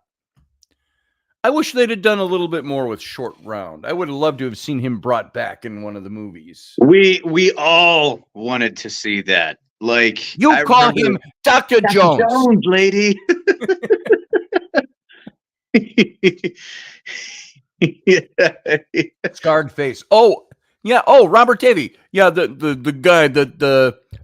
I wish they'd have done a little bit more with Short Round. I would have loved to have seen him brought back in one of the movies. We all wanted to see that. Like, you call him Dr. Jones. Jones, lady. Scarred face. Oh, yeah. Oh, Robert Davey. Yeah, the guy that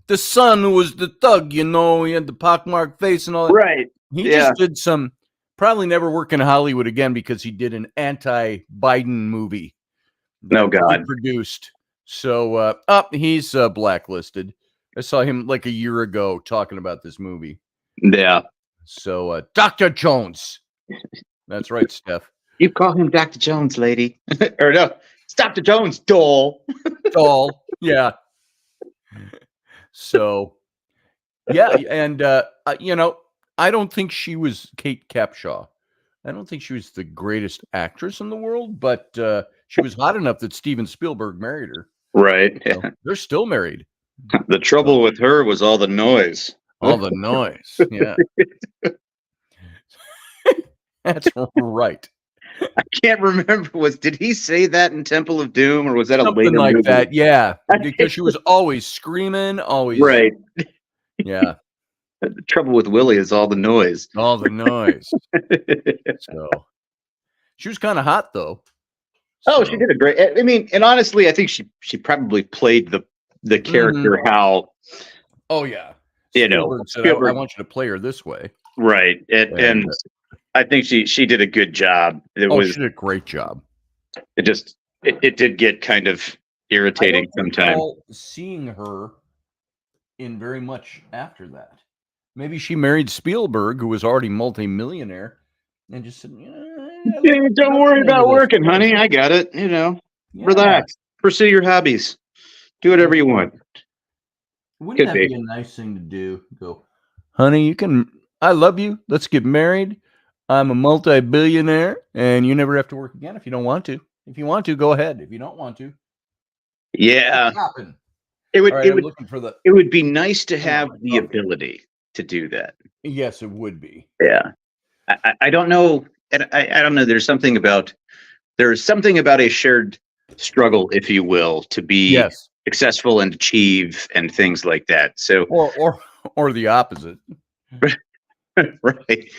the son who was the thug, he had the pockmarked face and all that. Right. He just did some, probably never work in Hollywood again because he did an anti-Biden movie. No God. He produced. So he's blacklisted. I saw him like a year ago talking about this movie. Yeah. So Dr. Jones. That's right, Steph. You call him Dr. Jones, lady. Or no, it's Dr. Jones, doll. Doll. Yeah. So, yeah. And, I don't think she was Kate Capshaw. I don't think she was the greatest actress in the world, but she was hot enough that Steven Spielberg married her. Right. So they're still married. The trouble with her was all the noise. All the noise. Yeah. That's right. I can't remember. Did he say that in Temple of Doom, or was that something a later like movie? that? Yeah, because she was always screaming, always. Right. Yeah. The trouble with Willie is all the noise. All the noise. So she was kind of hot, though. Oh, she did a great. I mean, and honestly, I think she probably played the character how. Oh yeah. Spielberg said, I want you to play her this way. Right, and I think she did a good job. She did a great job. It did get kind of irritating sometimes. Seeing her in very much after that. Maybe she married Spielberg, who was already multimillionaire, and just said, don't worry about working, honey. I got it. Relax. Pursue your hobbies. Do whatever you want. Wouldn't that be a nice thing to do? Go, honey, I love you. Let's get married. I'm a multi-billionaire, and you never have to work again if you don't want to. If you want to, go ahead. If you don't want to, yeah. It would be nice to have the ability to do that. Yes, it would be. Yeah. I don't know. I don't know. There's something about a shared struggle, if you will, to be successful and achieve and things like that. So, or the opposite. Right.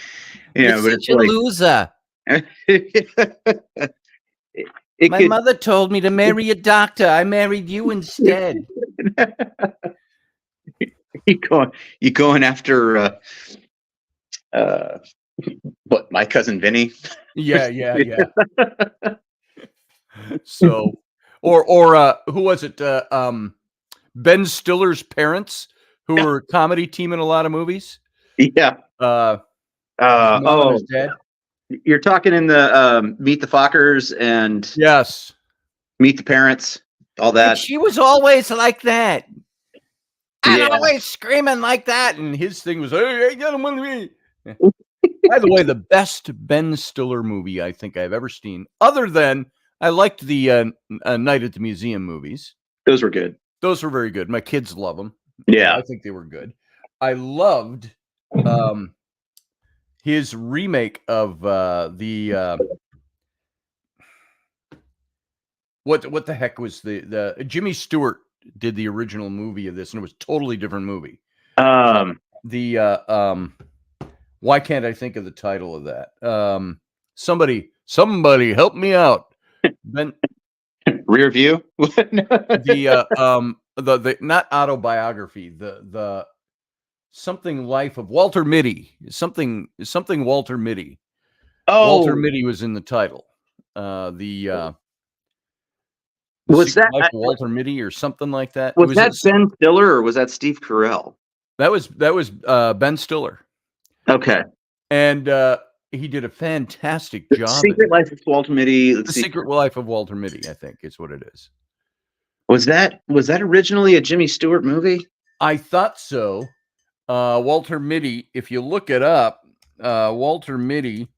You're such a loser. My mother told me to marry a doctor. I married you instead. You going after what, my cousin Vinny? Yeah. So, or who was it? Ben Stiller's parents, who were a comedy team in a lot of movies. Yeah. His mom and his dad. You're talking in the Meet the Fockers and Yes. Meet the Parents, all And that. she was always like that. And Yeah. always screaming like that. And his thing was, hey, get him with me. By the way, the best Ben Stiller movie I think I've ever seen, other than I liked the Night at the Museum movies. Those were good. Those were very good. My kids love them. Yeah. I think they were good. I loved his remake of what the heck was the Jimmy Stewart did the original movie of this, and it was a totally different movie. Why can't I think of the title of that? Somebody help me out. Ben, Rear View. the not autobiography, the something life of Walter Mitty. Something Walter Mitty. Oh, Walter Mitty was in the title. Was Secret that Life of Walter Mitty or something like that? was that Ben Stiller or was that Steve Carell? That was Ben Stiller. Okay. And he did a fantastic job. Secret Life of Walter Mitty. The Secret Life of Walter Mitty, I think, is what it is. Was that originally a Jimmy Stewart movie? I thought so. Walter Mitty, if you look it up, Walter Mitty,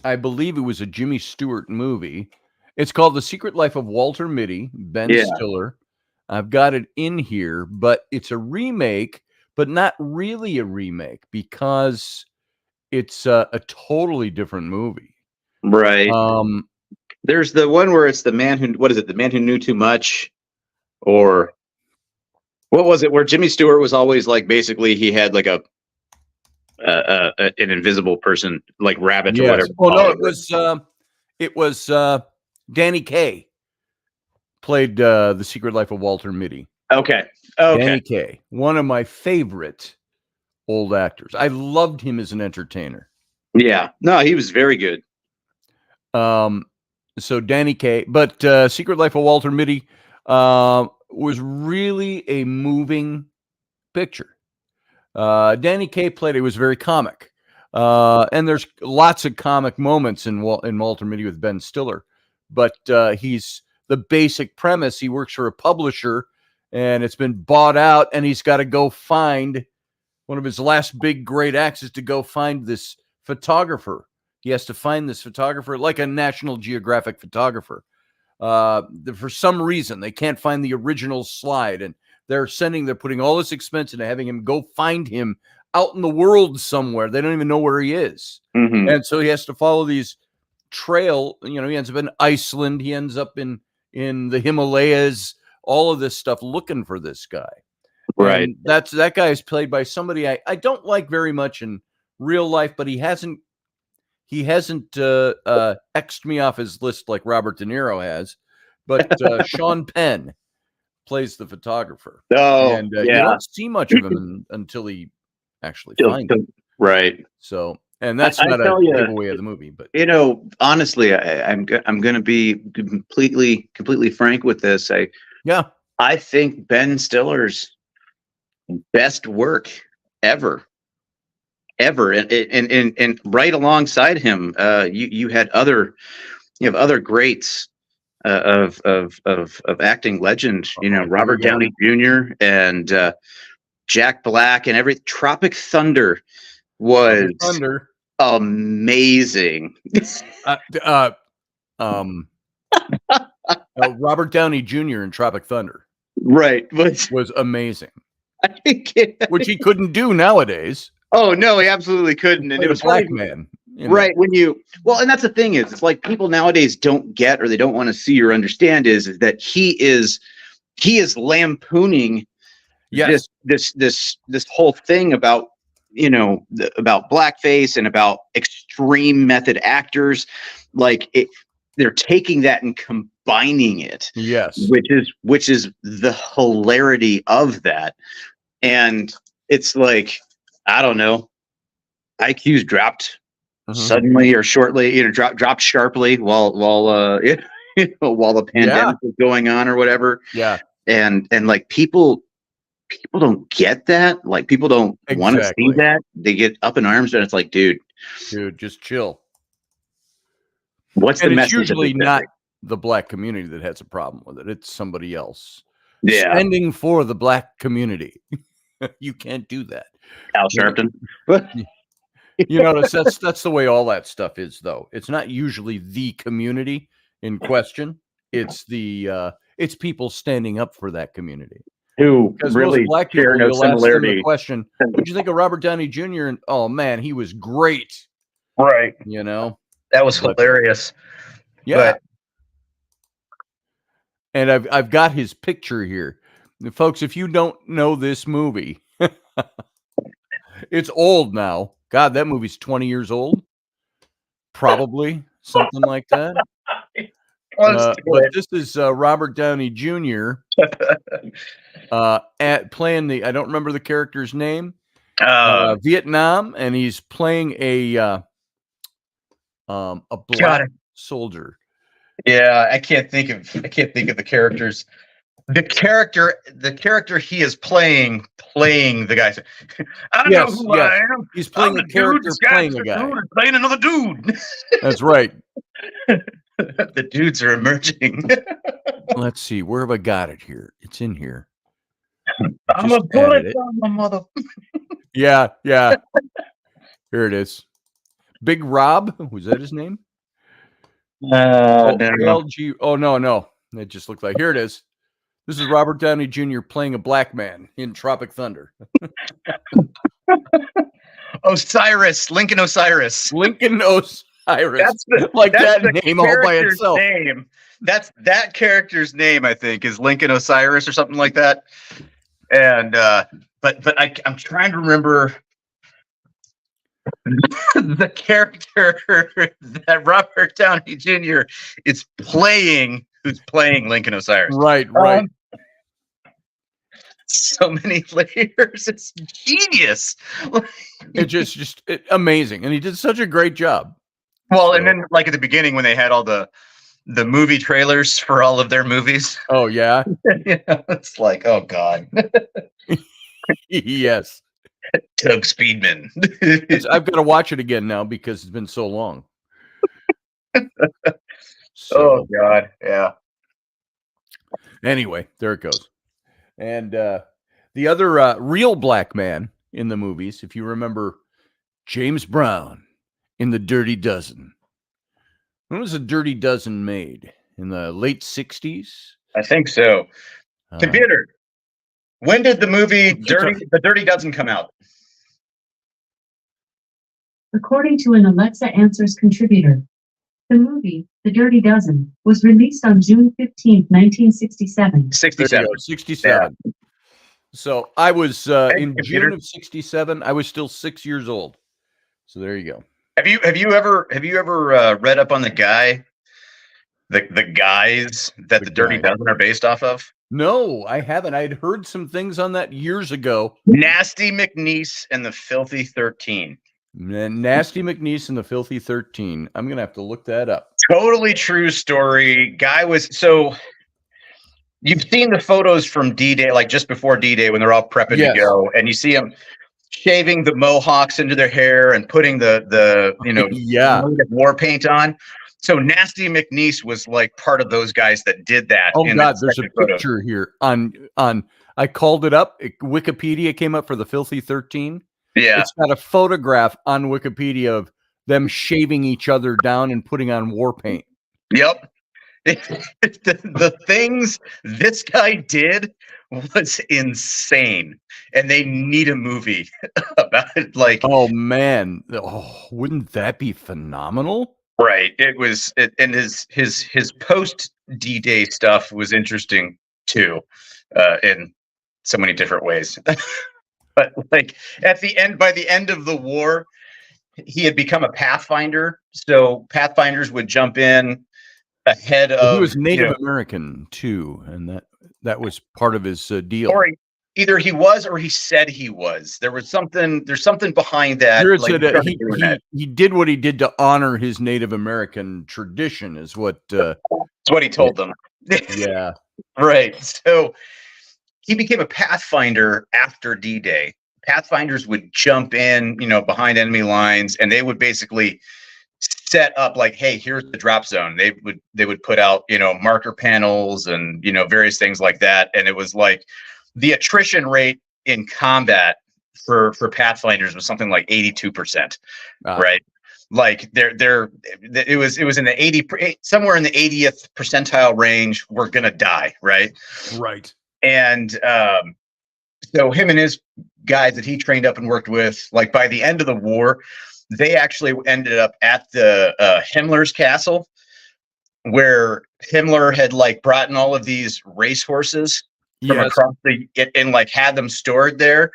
I believe it was a Jimmy Stewart movie. It's called The Secret Life of Walter Mitty, Ben Stiller. I've got it in here, but it's a remake, but not really a remake because it's a totally different movie. Right. There's the one where it's the man who, what is it? The Man Who Knew Too Much, or what was it? Where Jimmy Stewart was always like, basically he had like an invisible person, like Rabbit or whatever. Oh no, it was Danny Kaye played The Secret Life of Walter Mitty. Okay. Danny Kaye, one of my favorite old actors. I loved him as an entertainer. Yeah. No, he was very good. So Danny Kaye, but Secret Life of Walter Mitty was really a moving picture. Danny Kaye played it was very comic. And there's lots of comic moments in Walter Mitty with Ben Stiller. But he's the basic premise. He works for a publisher and it's been bought out, and he's got to go find one of his last big great acts is to go find this photographer. He has to find this photographer, like a National Geographic photographer. For some reason, they can't find the original slide, and they're putting all this expense into having him go find him out in the world somewhere. They don't even know where he is. Mm-hmm. And so he has to follow these trail. He ends up in Iceland. He ends up in the Himalayas, all of this stuff looking for this guy. Right. And that guy is played by somebody I don't like very much in real life, but he hasn't X'd me off his list like Robert De Niro has. But Sean Penn plays the photographer. Oh, and you don't see much of him until he actually finds him. Right. So, and that's not a giveaway of the movie, but honestly, I'm going to be completely frank with this. I think Ben Stiller's best work ever, and right alongside him, you have other greats of acting legend. Robert Downey Jr. and Jack Black and Tropic Thunder was amazing. Robert Downey Jr. in Tropic Thunder, right, was amazing. Which he couldn't do nowadays. Oh no, he absolutely couldn't. And it was Black man, right? And that's the thing is, it's like people nowadays don't get, or they don't want to see or understand, is that he is lampooning this whole thing about about blackface and about extreme method actors. Like they're taking that and combining it. Yes, which is the hilarity of that. And it's like, I don't know, IQ's dropped suddenly or shortly, dropped sharply while the pandemic was going on or whatever. Yeah. And like people don't get that. Like people don't want to see that. They get up in arms, and it's like, dude, Dude, just chill. What's And the it's message? usually not the black community that has a problem with it. It's somebody else. Yeah. Spending for the black community. You can't do that. Al Sharpton. You notice that's the way all that stuff is, though. It's not usually the community in question. It's it's people standing up for that community. Who Because really most black share people, no you'll ask them the similarity. question, "What'd you think of Robert Downey Jr.?" And oh man, he was great. Right. You know, That was But- hilarious. yeah. But- And I've got his picture here, folks. If you don't know this movie, it's old now. God, that movie's 20 years old, probably something like that. But this is Robert Downey Jr. At playing the, I don't remember the character's name, Vietnam, and he's playing a black soldier. Yeah, I can't think of the characters. The character he is playing the guy. I know who I am. He's playing a character playing a guy. Playing another dude. That's right. The dudes are emerging. Let's see. Where have I got it here? It's in here. I'm a bullet on my mother. Yeah. Here it is. Big Rob. Was that his name? LG. Oh, no. It just looked like. Here it is. This is Robert Downey Jr. playing a black man in Tropic Thunder. Osiris. Lincoln Osiris. Lincoln Osiris. That's that name all by itself. Name. That character's name, I think, is Lincoln Osiris or something like that. And but I'm trying to remember the character that Robert Downey Jr. is playing, who's playing Lincoln Osiris. Right. So many layers. It's genius. It's just amazing. And he did such a great job. Well, and then like at the beginning when they had all the movie trailers for all of their movies. Oh, yeah. It's like, oh, God. Yes. Doug Speedman. I've got to watch it again now because it's been so long. Oh, God. Yeah. Anyway, there it goes. And the other real black man in the movies, if you remember James Brown in The Dirty Dozen. When was The Dirty Dozen made? In the late 60s? I think so. Computer, when did the movie The Dirty Dozen come out? According to an Alexa Answers contributor, the movie, The Dirty Dozen, was released on June 15, 1967. 67. 67. Yeah. So I was in computer. June of 67. I was still 6 years old. So there you go. Have you ever read up on the guys that the Dirty Dozen are based off of? No, I haven't. I'd heard some things on that years ago. Nasty McNeese and the Filthy 13. Nasty McNeese and the Filthy 13. I'm gonna have to look that up. Totally true story. Guy was so. You've seen the photos from D-Day, like just before D-Day, when they're all prepping to go, and you see them shaving the mohawks into their hair and putting the war paint on. So Nasty McNeese was like part of those guys that did that. Oh God, there's a picture here on. I called it up. Wikipedia came up for the Filthy 13. Yeah, it's got a photograph on Wikipedia of them shaving each other down and putting on war paint. Yep. The things this guy did was insane, and they need a movie about it. Like, oh man, wouldn't that be phenomenal? Right. It was, and his post D-Day stuff was interesting too, in so many different ways. But like by the end of the war, he had become a Pathfinder. So Pathfinders would jump in ahead of. He was Native American too, and that was part of his deal. Or either he was, or he said he was. There's something behind that. He did what he did to honor his Native American tradition, is what. That's what he told them. Yeah. Right. So he became a Pathfinder after D-Day, Pathfinders would jump in, behind enemy lines, and they would basically set up like, hey, here's the drop zone. They would put out, marker panels and, various things like that. And it was like the attrition rate in combat for Pathfinders was something like 82%, right? Like it was in the somewhere in the 80th percentile range. We're going to die. Right. Right. And, so him and his guys that he trained up and worked with, like by the end of the war, they actually ended up at the Himmler's castle, where Himmler had like brought in all of these racehorses from across and like had them stored there.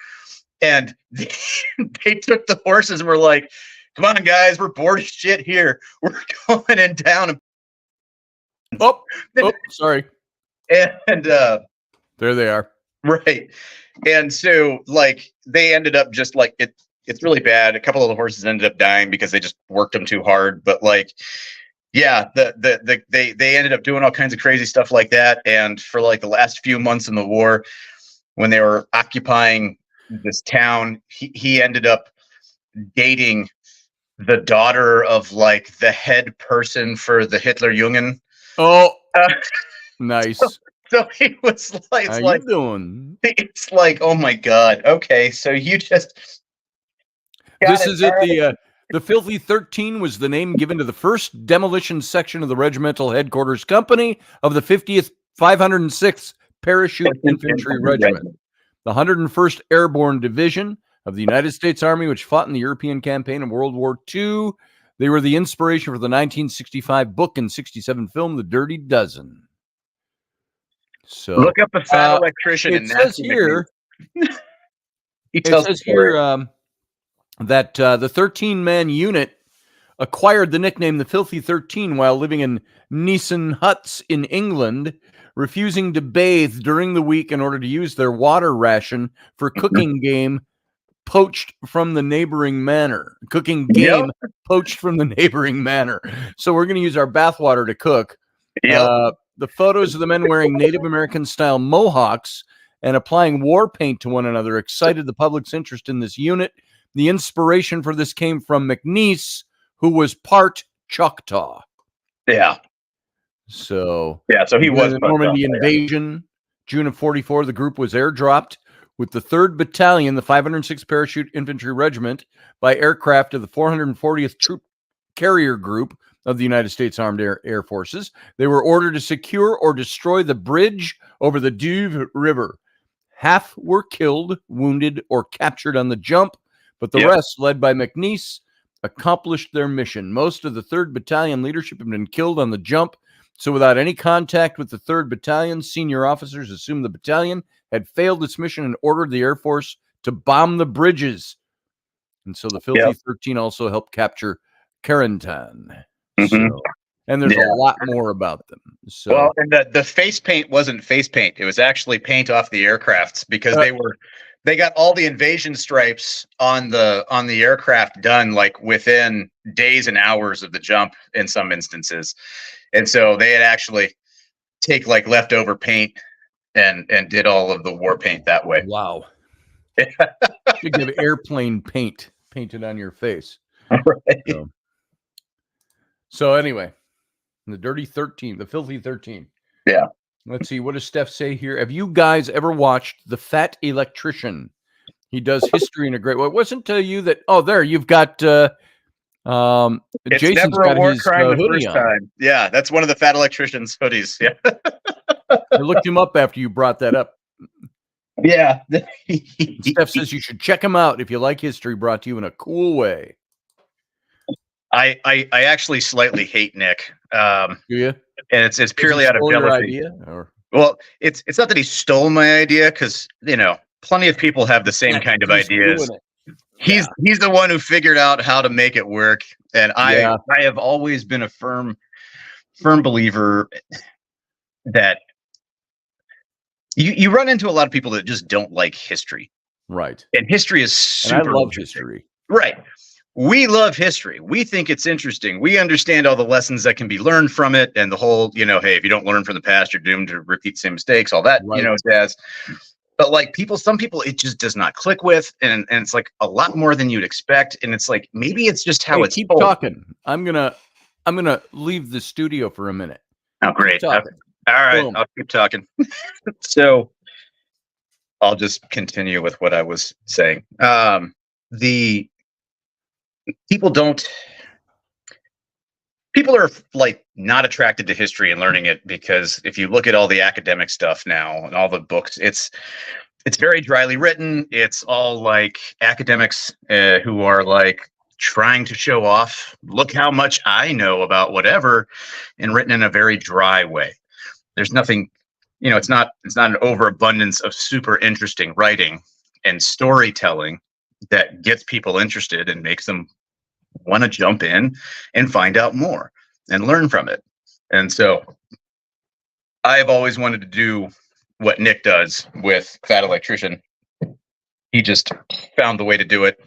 And they took the horses and were like, come on, guys, we're bored as shit here. We're going in down. Oh, sorry. And there they are. Right. And so like they ended up just like it's really bad. A couple of the horses ended up dying because they just worked them too hard. But like, yeah, they ended up doing all kinds of crazy stuff like that. And for like the last few months in the war, when they were occupying this town, he ended up dating the daughter of like the head person for the Hitler Jungen. Oh, nice. So he was like, "How you doing?" It's like, oh my god. Okay, so you just. This is it. The Filthy 13 was the name given to the first demolition section of the regimental headquarters company of the 50th 506th Parachute Infantry Regiment, the 101st Airborne Division of the United States Army, which fought in the European campaign in World War II. They were the inspiration for the 1965 book and 67 film, The Dirty Dozen. So look up the fat electrician. It says here. It says here that the 13-man unit acquired the nickname the Filthy 13 while living in Nissen huts in England, refusing to bathe during the week in order to use their water ration for cooking game poached from the neighboring manor. Poached from the neighboring manor. So we're going to use our bathwater to cook. Yep. The photos of the men wearing Native American-style mohawks and applying war paint to one another excited the public's interest in this unit. The inspiration for this came from McNeese, who was part Choctaw. Yeah. So he was the Normandy invasion, June of 44. The group was airdropped with the 3rd Battalion, the 506th Parachute Infantry Regiment, by aircraft of the 440th Troop Carrier Group of the United States Armed Air Forces. They were ordered to secure or destroy the bridge over the Duve River. Half were killed, wounded, or captured on the jump, but the rest, led by McNeese, accomplished their mission. Most of the 3rd Battalion leadership had been killed on the jump, so without any contact with the 3rd Battalion, senior officers assumed the battalion had failed its mission and ordered the Air Force to bomb the bridges. And so the Filthy 13 also helped capture Carentan. Mm-hmm. So, and there's a lot more about them. So, well, and the face paint wasn't face paint; it was actually paint off the aircrafts because they got all the invasion stripes on the aircraft done like within days and hours of the jump in some instances, and so they had actually take like leftover paint and did all of the war paint that way. Wow! You give airplane paint painted on your face. Right. So anyway, the Dirty 13, the Filthy 13. Yeah. Let's see. What does Steph say here? Have you guys ever watched The Fat Electrician? He does history in a great way. It wasn't you that. Oh, there you've got. It's Jason's never got a war his crime the hoodie first on. time. Yeah, that's one of the Fat Electrician's hoodies. Yeah. I looked him up after you brought that up. Yeah. Steph says you should check him out if you like history brought to you in a cool way. I actually slightly hate Nick. Do you? And it's purely out of jealousy. Idea, or? Well, it's not that he stole my idea, because plenty of people have the same kind of ideas. He's the one who figured out how to make it work, and I have always been a firm believer that you run into a lot of people that just don't like history, right? And history is super. And I love history, right? We love history. We think it's interesting. We understand all the lessons that can be learned from it, and the whole, hey, if you don't learn from the past, you're doomed to repeat the same mistakes, all that, right. Jazz. but like some people, it just does not click with, and it's like a lot more than you'd expect. And it's like, maybe it's just how Hey, it's keep told. talking. I'm gonna leave the studio for a minute. Oh, great. Keep talking. All right. Boom. I'll keep talking. So I'll just continue with what I was saying. The people are like not attracted to history and learning it, because if you look at all the academic stuff now and all the books, it's very dryly written. It's all like academics who are like trying to show off, look how much I know about whatever, and written in a very dry way. There's nothing, it's not an overabundance of super interesting writing and storytelling that gets people interested and makes them want to jump in and find out more and learn from it. And so I've always wanted to do what Nick does with Fat Electrician. He just found the way to do it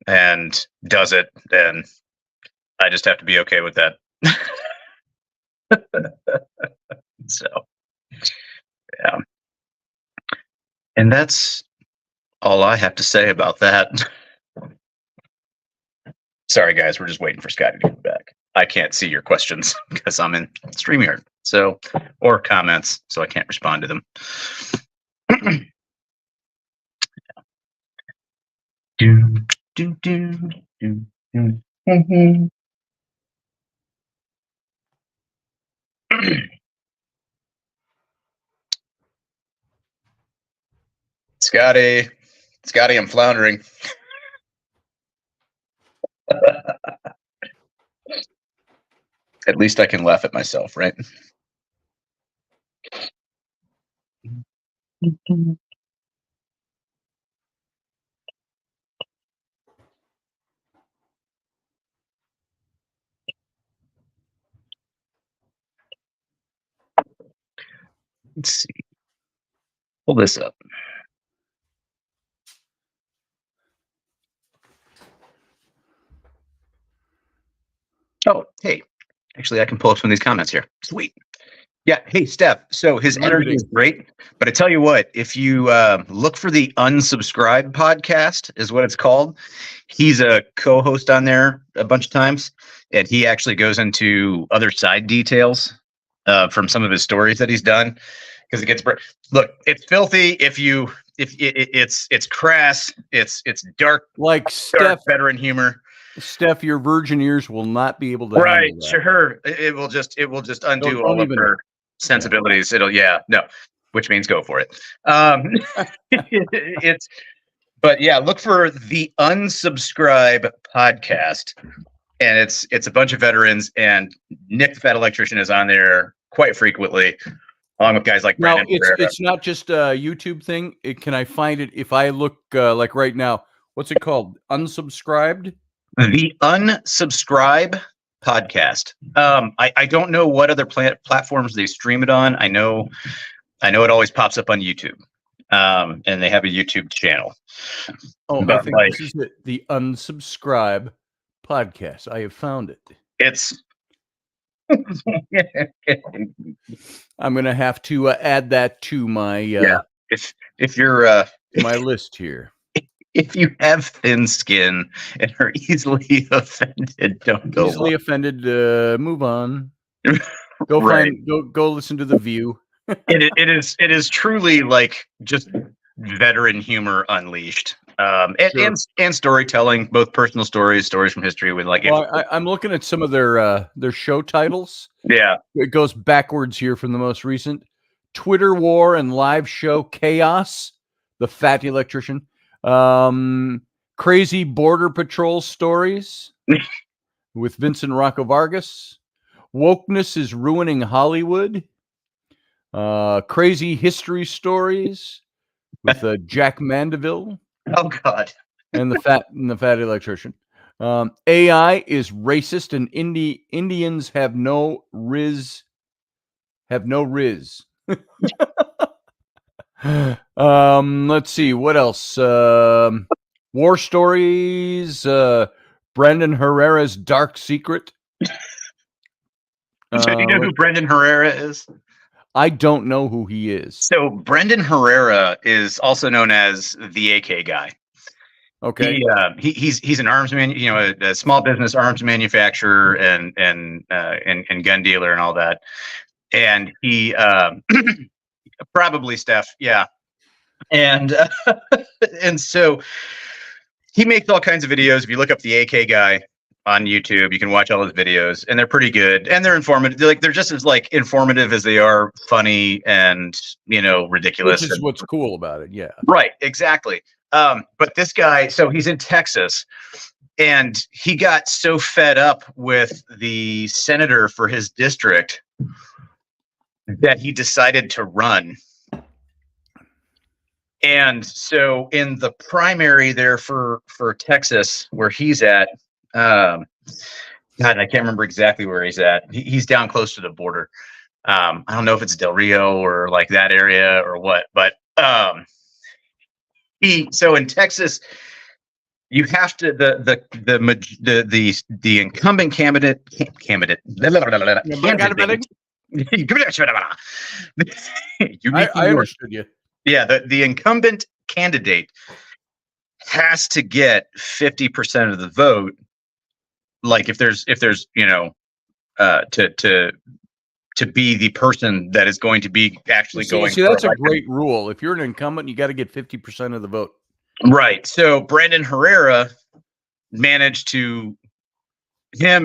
and does it, and I just have to be okay with that. So yeah, and that's all I have to say about that. Sorry guys, we're just waiting for Scotty to come back. I can't see your questions because I'm in StreamYard, or comments, so I can't respond to them. Scotty, I'm floundering. At least I can laugh at myself, right? Let's see. Pull this up. Oh, hey. Actually, I can pull up some of these comments here. Sweet. Yeah. Hey, Steph. So his energy is great, but I tell you what, if you look for the Unsubscribed podcast, is what it's called. He's a co-host on there a bunch of times, and he actually goes into other side details from some of his stories that he's done, because it gets look. It's filthy. It's crass. It's dark, Like dark veteran humor. Steph, your virgin ears will not be able to. Right, sure. It will just undo all of her sensibilities. Which means go for it. But yeah, look for the Unsubscribe podcast, and it's a bunch of veterans, and Nick the Fat Electrician is on there quite frequently, along with guys like Brandon. It's not just a YouTube thing. Can I find it if I look like right now? What's it called? Unsubscribed? The Unsubscribe podcast. I don't know what other platforms they stream it on. I know it always pops up on YouTube, and they have a YouTube channel. Oh, I think this is it. The Unsubscribe podcast. I have found it. It's. I'm gonna have to add that to my If you're my list here. If you have thin skin and are easily offended, don't go. Easily offended, move on. Go go listen to The View. It is truly like just veteran humor unleashed. And storytelling, both personal stories from history with like. Well, I'm looking at some of their show titles. Yeah, it goes backwards here from the most recent: Twitter War and Live Show Chaos, The Fat Electrician, Crazy Border Patrol Stories with Vincent Rocco Vargas, Wokeness is Ruining Hollywood, Crazy History Stories with Jack Mandeville. Oh God. and the Fat Electrician. AI is racist, and Indians have no riz. Let's see what else. War stories. Brendan Herrera's dark secret. Do you know who Brendan Herrera is? I don't know who he is. So Brendan Herrera is also known as the AK guy. Okay. He's an arms man, a small business arms manufacturer and gun dealer and all that. And he probably Steph, yeah. And and so he makes all kinds of videos. If you look up the AK guy on YouTube, you can watch all his videos, and they're pretty good and they're informative. They're just as like informative as they are funny and ridiculous. Which is what's cool about it. Yeah. Right. Exactly. But this guy, so he's in Texas, and he got so fed up with the senator for his district that he decided to run. And so in the primary there for Texas, where he's at, God, I can't remember exactly where he's at. He's down close to the border. I don't know if it's Del Rio or like that area or what, but so in Texas, you have to the incumbent candidate. I understood you. Yeah, the incumbent candidate has to get 50% of the vote. Like if there's to be the person that is going to be actually going. See, that's a great rule. If you're an incumbent, you got to get 50% of the vote. Right. So Brandon Herrera him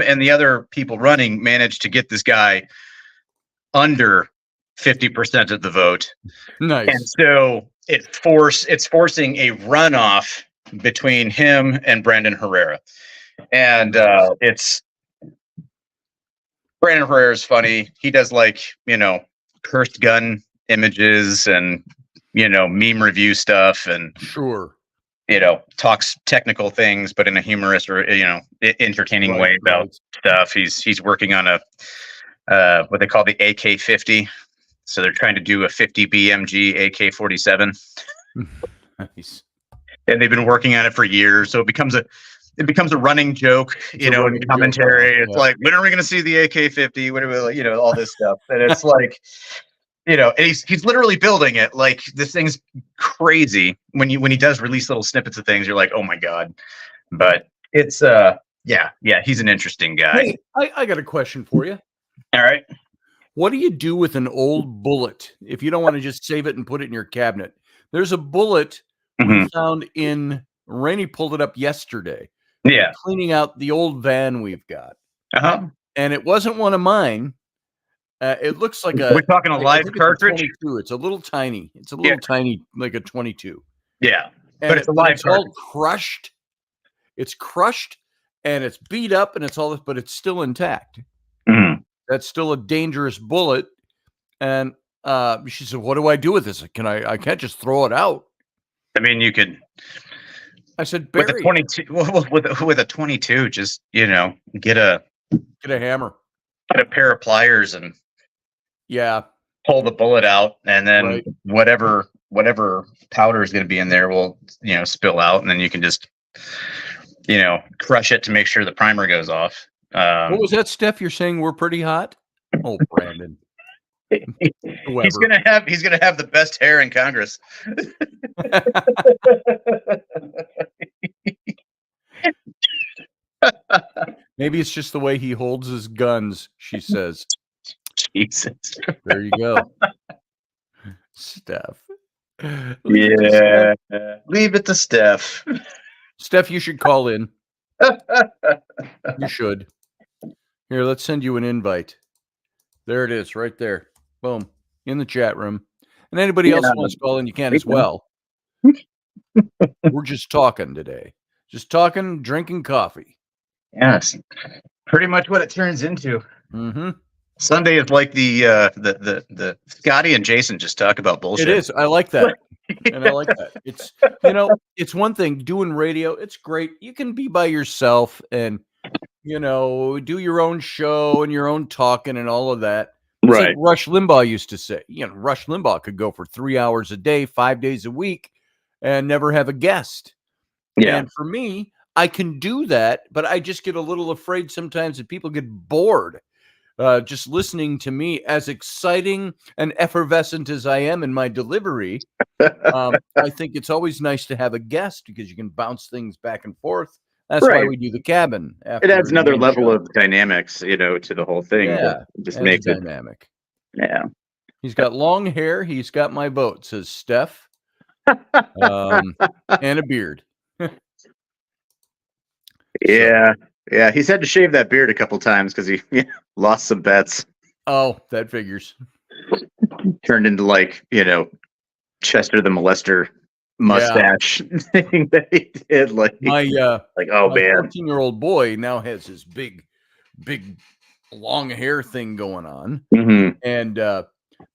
and the other people running managed to get this guy under 50% of the vote. Nice. And so it's forcing a runoff between him and Brandon Herrera. And it's Brandon Herrera is funny. He does cursed gun images and meme review stuff and sure. Talks technical things, but in a humorous or entertaining way about stuff. He's working on what they call the AK-50. So they're trying to do a 50 BMG AK-47. Nice. And they've been working on it for years. So it becomes a running joke, in commentary. It's like, when are we going to see the AK-50? When are we, all this stuff. And it's like, and he's literally building it. Like, this thing's crazy. When he does release little snippets of things, you're like, oh my God. But it's he's an interesting guy. Hey, I got a question for you. All right. What do you do with an old bullet if you don't want to just save it and put it in your cabinet? There's a bullet we found in Rainey pulled it up yesterday. Yeah. Cleaning out the old van we've got. Uh-huh. And it wasn't one of mine. It looks like we're talking a live cartridge. It's a little tiny. It's a little tiny, like a 22. Yeah. And but it's a live it's cartridge. all crushed. It's crushed and it's beat up and it's all this, but it's still intact. Mm-hmm. That's still a dangerous bullet. And she said, what do I do with this? I can't just throw it out. I mean, you could. I said, with a 22, with a 22, just get a hammer, get a pair of pliers, and pull the bullet out, and then whatever powder is going to be in there will spill out, and then you can just crush it to make sure the primer goes off. What was that, Steph? You're saying we're pretty hot? Oh, Brandon. He's gonna have the best hair in Congress. Maybe it's just the way he holds his guns, she says. Jesus. There you go. Steph. Leave it to Steph. Steph, you should call in. You should. Here, let's send you an invite. There it is, right there. Boom. In the chat room. And anybody else wants to call in, you can as well. We're just talking today. Just talking, drinking coffee. Yes. Pretty much what it turns into. Mm-hmm. Sunday is like the Scotty and Jason just talk about bullshit. It is. I like that. And I like that. It's it's one thing doing radio. It's great. You can be by yourself and do your own show and your own talking and all of that. It's like Rush Limbaugh used to say. Rush Limbaugh could go for 3 hours a day, 5 days a week, and never have a guest. Yeah. And for me, I can do that, but I just get a little afraid sometimes that people get bored. just listening to me, as exciting and effervescent as I am in my delivery. I think it's always nice to have a guest because you can bounce things back and forth. That's why Right. we do the cabin. It adds the another main level show. of dynamics, you know, to the whole thing. Yeah, Just adds makes it. dynamic. Yeah. He's got long hair. He's got my vote, says Steph. And a beard. Yeah. Yeah. He's had to shave that beard a couple times because he lost some bets. Oh, that figures. Turned into, like, you know, Chester the Molester mustache thing that he did. Like, My oh my man. 14-year-old boy now has this big long hair thing going on. Mm-hmm. And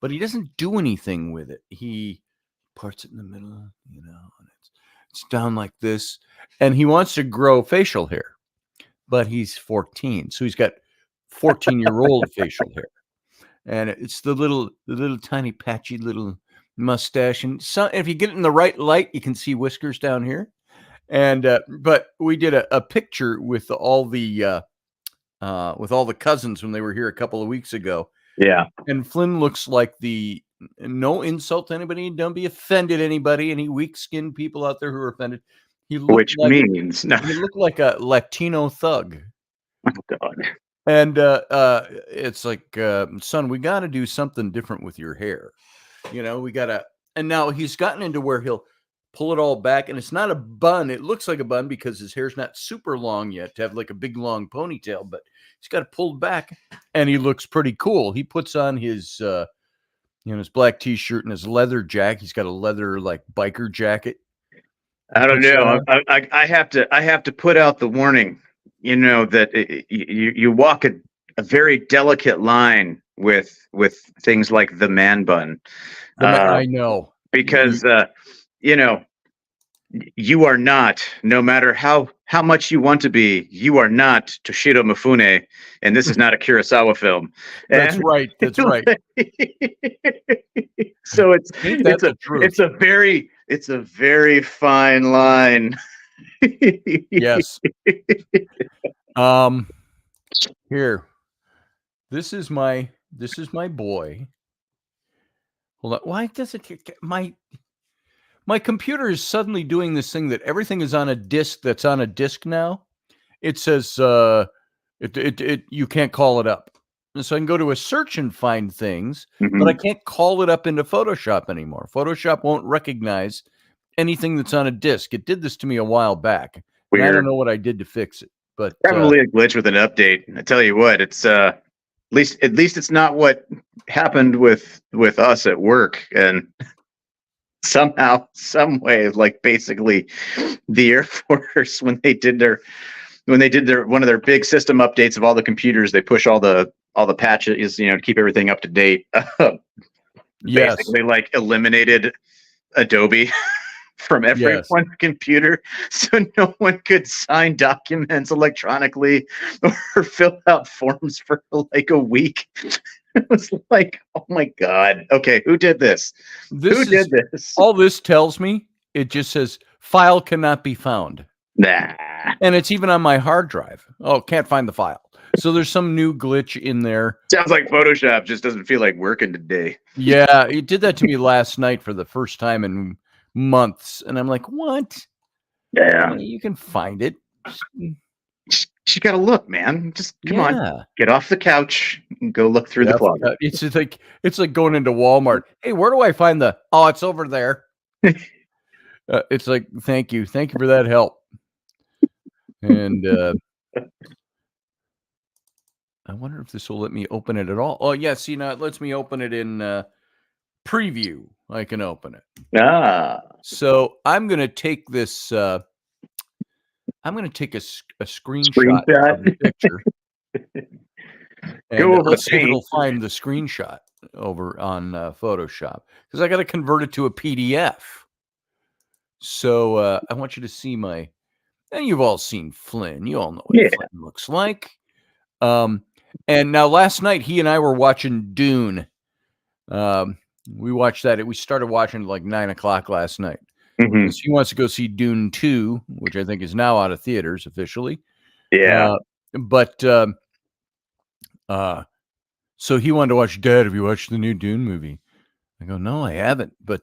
but he doesn't do anything with it. He parts it in the middle, you know, and it's down like this. And he wants to grow facial hair, but he's 14, so he's got 14-year-old facial hair, and it's the little tiny patchy little mustache. And so, if you get it in the right light, you can see whiskers down here. And but we did a picture with all the cousins when they were here a couple of weeks ago. Yeah. And Flynn looks like no insult to anybody, don't be offended anybody, any weak-skinned people out there who are offended. He looked means no. He looked like a Latino thug. Oh, God. And it's like, son, we got to do something different with your hair. You know, we got to. And now he's gotten into where he'll pull it all back, and it's not a bun. It looks like a bun because his hair's not super long yet to have like a big long ponytail, but he's got it pulled back, and he looks pretty cool. He puts on his his black t-shirt and his leather jacket. He's got a leather like biker jacket. I don't know. I have to put out the warning, you know, that you walk a very delicate line with things like the man bun. I know, because you know, you are not, no matter how much you want to be, you are not Toshiro Mifune, and this is not a Kurosawa film. That's right. That's right. So it's a very fine line. Yes. Here. This is my boy. Hold on. Why does it my computer is suddenly doing this thing that everything is on a disk that's on a disk now. It says you can't call it up. And so I can go to a search and find things, but I can't call it up into Photoshop anymore. Photoshop won't recognize anything that's on a disk. It did this to me a while back. And I don't know what I did to fix it, but probably a glitch with an update. I tell you what, it's at least it's not what happened with us at work. And somehow, some way, like basically the Air Force, when they did their one of their big system updates of all the computers, they push all the patches, you know, to keep everything up to date. Basically, like eliminated Adobe from everyone's computer, so no one could sign documents electronically or fill out forms for like a week. It was like, oh my God. Okay, who did this? Who did this? All this tells me, it just says file cannot be found. Nah. And it's even on my hard drive. Oh, can't find the file. So there's some new glitch in there. Sounds like Photoshop just doesn't feel like working today. Yeah, it did that to me last night for the first time in months. And I'm like, what? Yeah. You can find it. You gotta look, man. Just come on, get off the couch and go look through the closet. It's like going into Walmart. Hey, where do I find it's over there. It's like, thank you for that help. And I wonder if this will let me open it at all. Oh yeah, see, now it lets me open it in preview. I can open it. So I'm gonna take this. I'm going to take a screenshot of the picture. And let's see if it'll find the screenshot over on Photoshop, because I got to convert it to a PDF. So I want you to see and you've all seen Flynn. You all know what Flynn looks like. And now last night, he and I were watching Dune. We watched that. We started watching at like 9:00 last night. He wants to go see Dune 2, which I think is now out of theaters officially. Yeah. But So he wanted to watch. Dad, have you watched the new Dune movie? I go, no, I haven't. But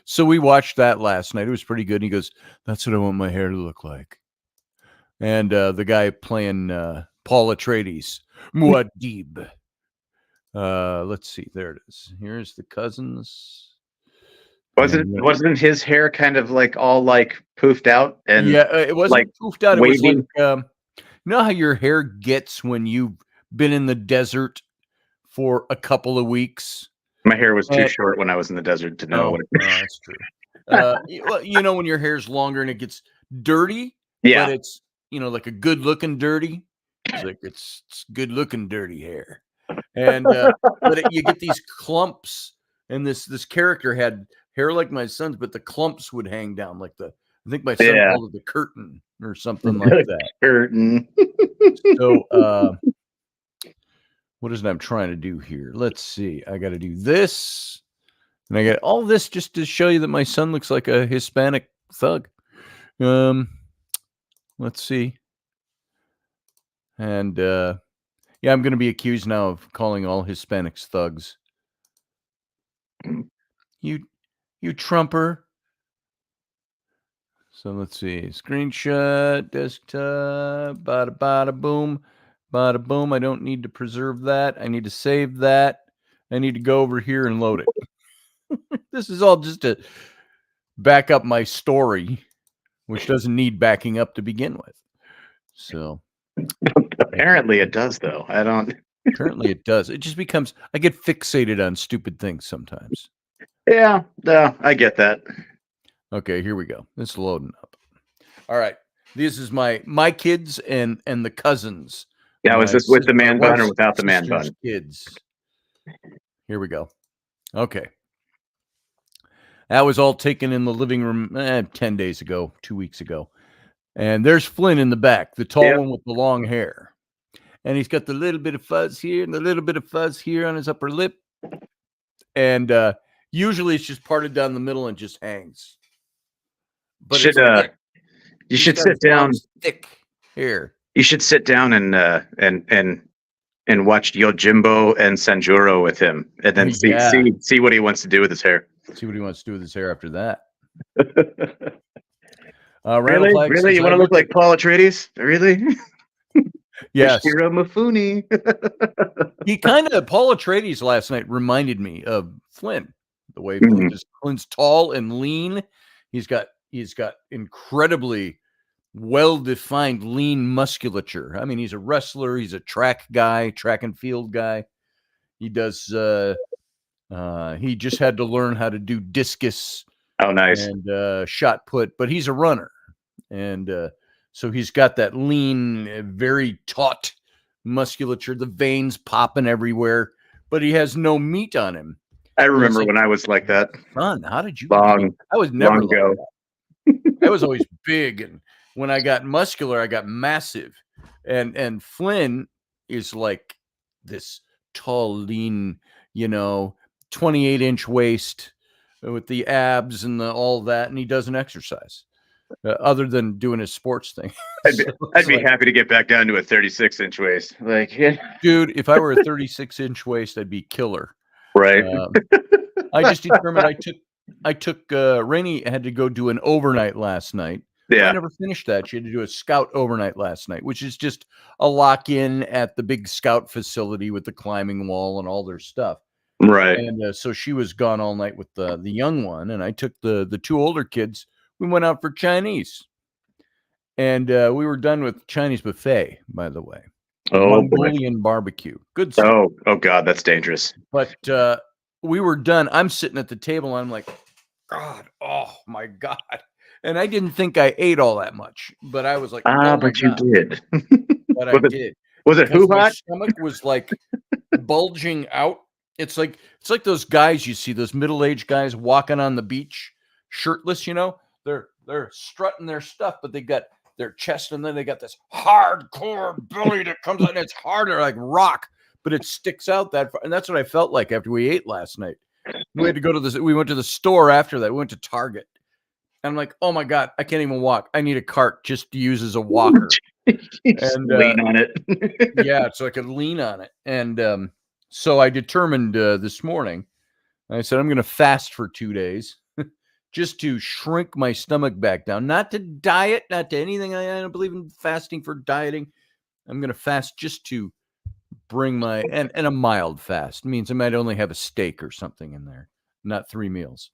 so we watched that last night. It was pretty good. And he goes, that's what I want my hair to look like. And the guy playing Paul Atreides, Muad'Dib. Let's see. There it is. Here's the cousins. Wasn't his hair kind of like all like poofed out and yeah, it wasn't like poofed out. It waving? was like you know how your hair gets when you've been in the desert for a couple of weeks. My hair was too short when I was in the desert to know what. That's true. Well, you know when your hair's longer and it gets dirty, Yeah, but it's like a good looking dirty. It's like it's good looking dirty hair, and but you get these clumps. And this character had hair like my son's, but the clumps would hang down like I think my son called it the curtain or something like that. Curtain. So what is it I'm trying to do here? Let's see. I got to do this. And I got all this just to show you that my son looks like a Hispanic thug. Let's see. And yeah, I'm going to be accused now of calling all Hispanics thugs. You Trumper. So let's see. Screenshot, desktop, bada boom. Bada boom. I don't need to preserve that. I need to save that. I need to go over here and load it. This is all just to back up my story, which doesn't need backing up to begin with. So apparently it does, though. Apparently it does. It just becomes, I get fixated on stupid things sometimes. Yeah, I get that. Okay, here we go. It's loading up. All right. This is my kids and the cousins. Yeah, was this with the man bun or without the man bun? Kids. Here we go. Okay. That was all taken in the living room 10 days ago, 2 weeks ago. And there's Flynn in the back, the tall one with the long hair. And he's got the little bit of fuzz here and the little bit of fuzz here on his upper lip. And usually it's just parted down the middle and just hangs. But you should sit down. Thick hair. You should sit down and watch Yojimbo and Sanjuro with him, and then see what he wants to do with his hair. See what he wants to do with his hair after that. Really? You want to look like Paul Atreides? Really? Yes. Shiro Mifune. He Paul Atreides last night reminded me of Flynn. The way Flynn's tall and lean. He's got incredibly well-defined lean musculature. I mean, he's a wrestler. He's a track and field guy. He does. He just had to learn how to do discus. Oh, nice. And shot put, but he's a runner, and so he's got that lean, very taut musculature. The veins popping everywhere, but he has no meat on him. I remember when I was like that. Son, how did you? I was never like that. I was always big, and when I got muscular, I got massive. And Flynn is like this tall, lean, 28-inch waist with the abs and all that, and he doesn't exercise other than doing his sports thing. I'd be happy to get back down to a 36-inch waist. Dude, if I were a 36-inch waist, I'd be killer. Right. I just determined I took Raini had to go do an overnight last night. Yeah. I never finished that. She had to do a scout overnight last night, which is just a lock-in at the big scout facility with the climbing wall and all their stuff. Right. And so she was gone all night with the young one, and I took the two older kids. We went out for Chinese, and we were done with Chinese buffet, by the way. Mongolian barbecue. Good stuff. Oh God, that's dangerous. But we were done. I'm sitting at the table, and I'm like, God, oh my God. And I didn't think I ate all that much, but I was like, but you did. But I did. Was it hoo-ha? My stomach was like bulging out. It's like those guys you see, those middle-aged guys walking on the beach, shirtless. They're strutting their stuff, but they got their chest, and then they got this hardcore belly that comes out, and it's harder like rock, but it sticks out that far. And that's what I felt like after we ate last night. We had to go to we went to the store after that. We went to Target. And I'm like, oh my God, I can't even walk. I need a cart just to use as a walker. And lean on it. Yeah, so I could lean on it. And So I determined this morning, I said, I'm going to fast for 2 days just to shrink my stomach back down, not to diet, not to anything. I don't believe in fasting for dieting. I'm going to fast just to bring my, and a mild fast means I might only have a steak or something in there, not 3 meals.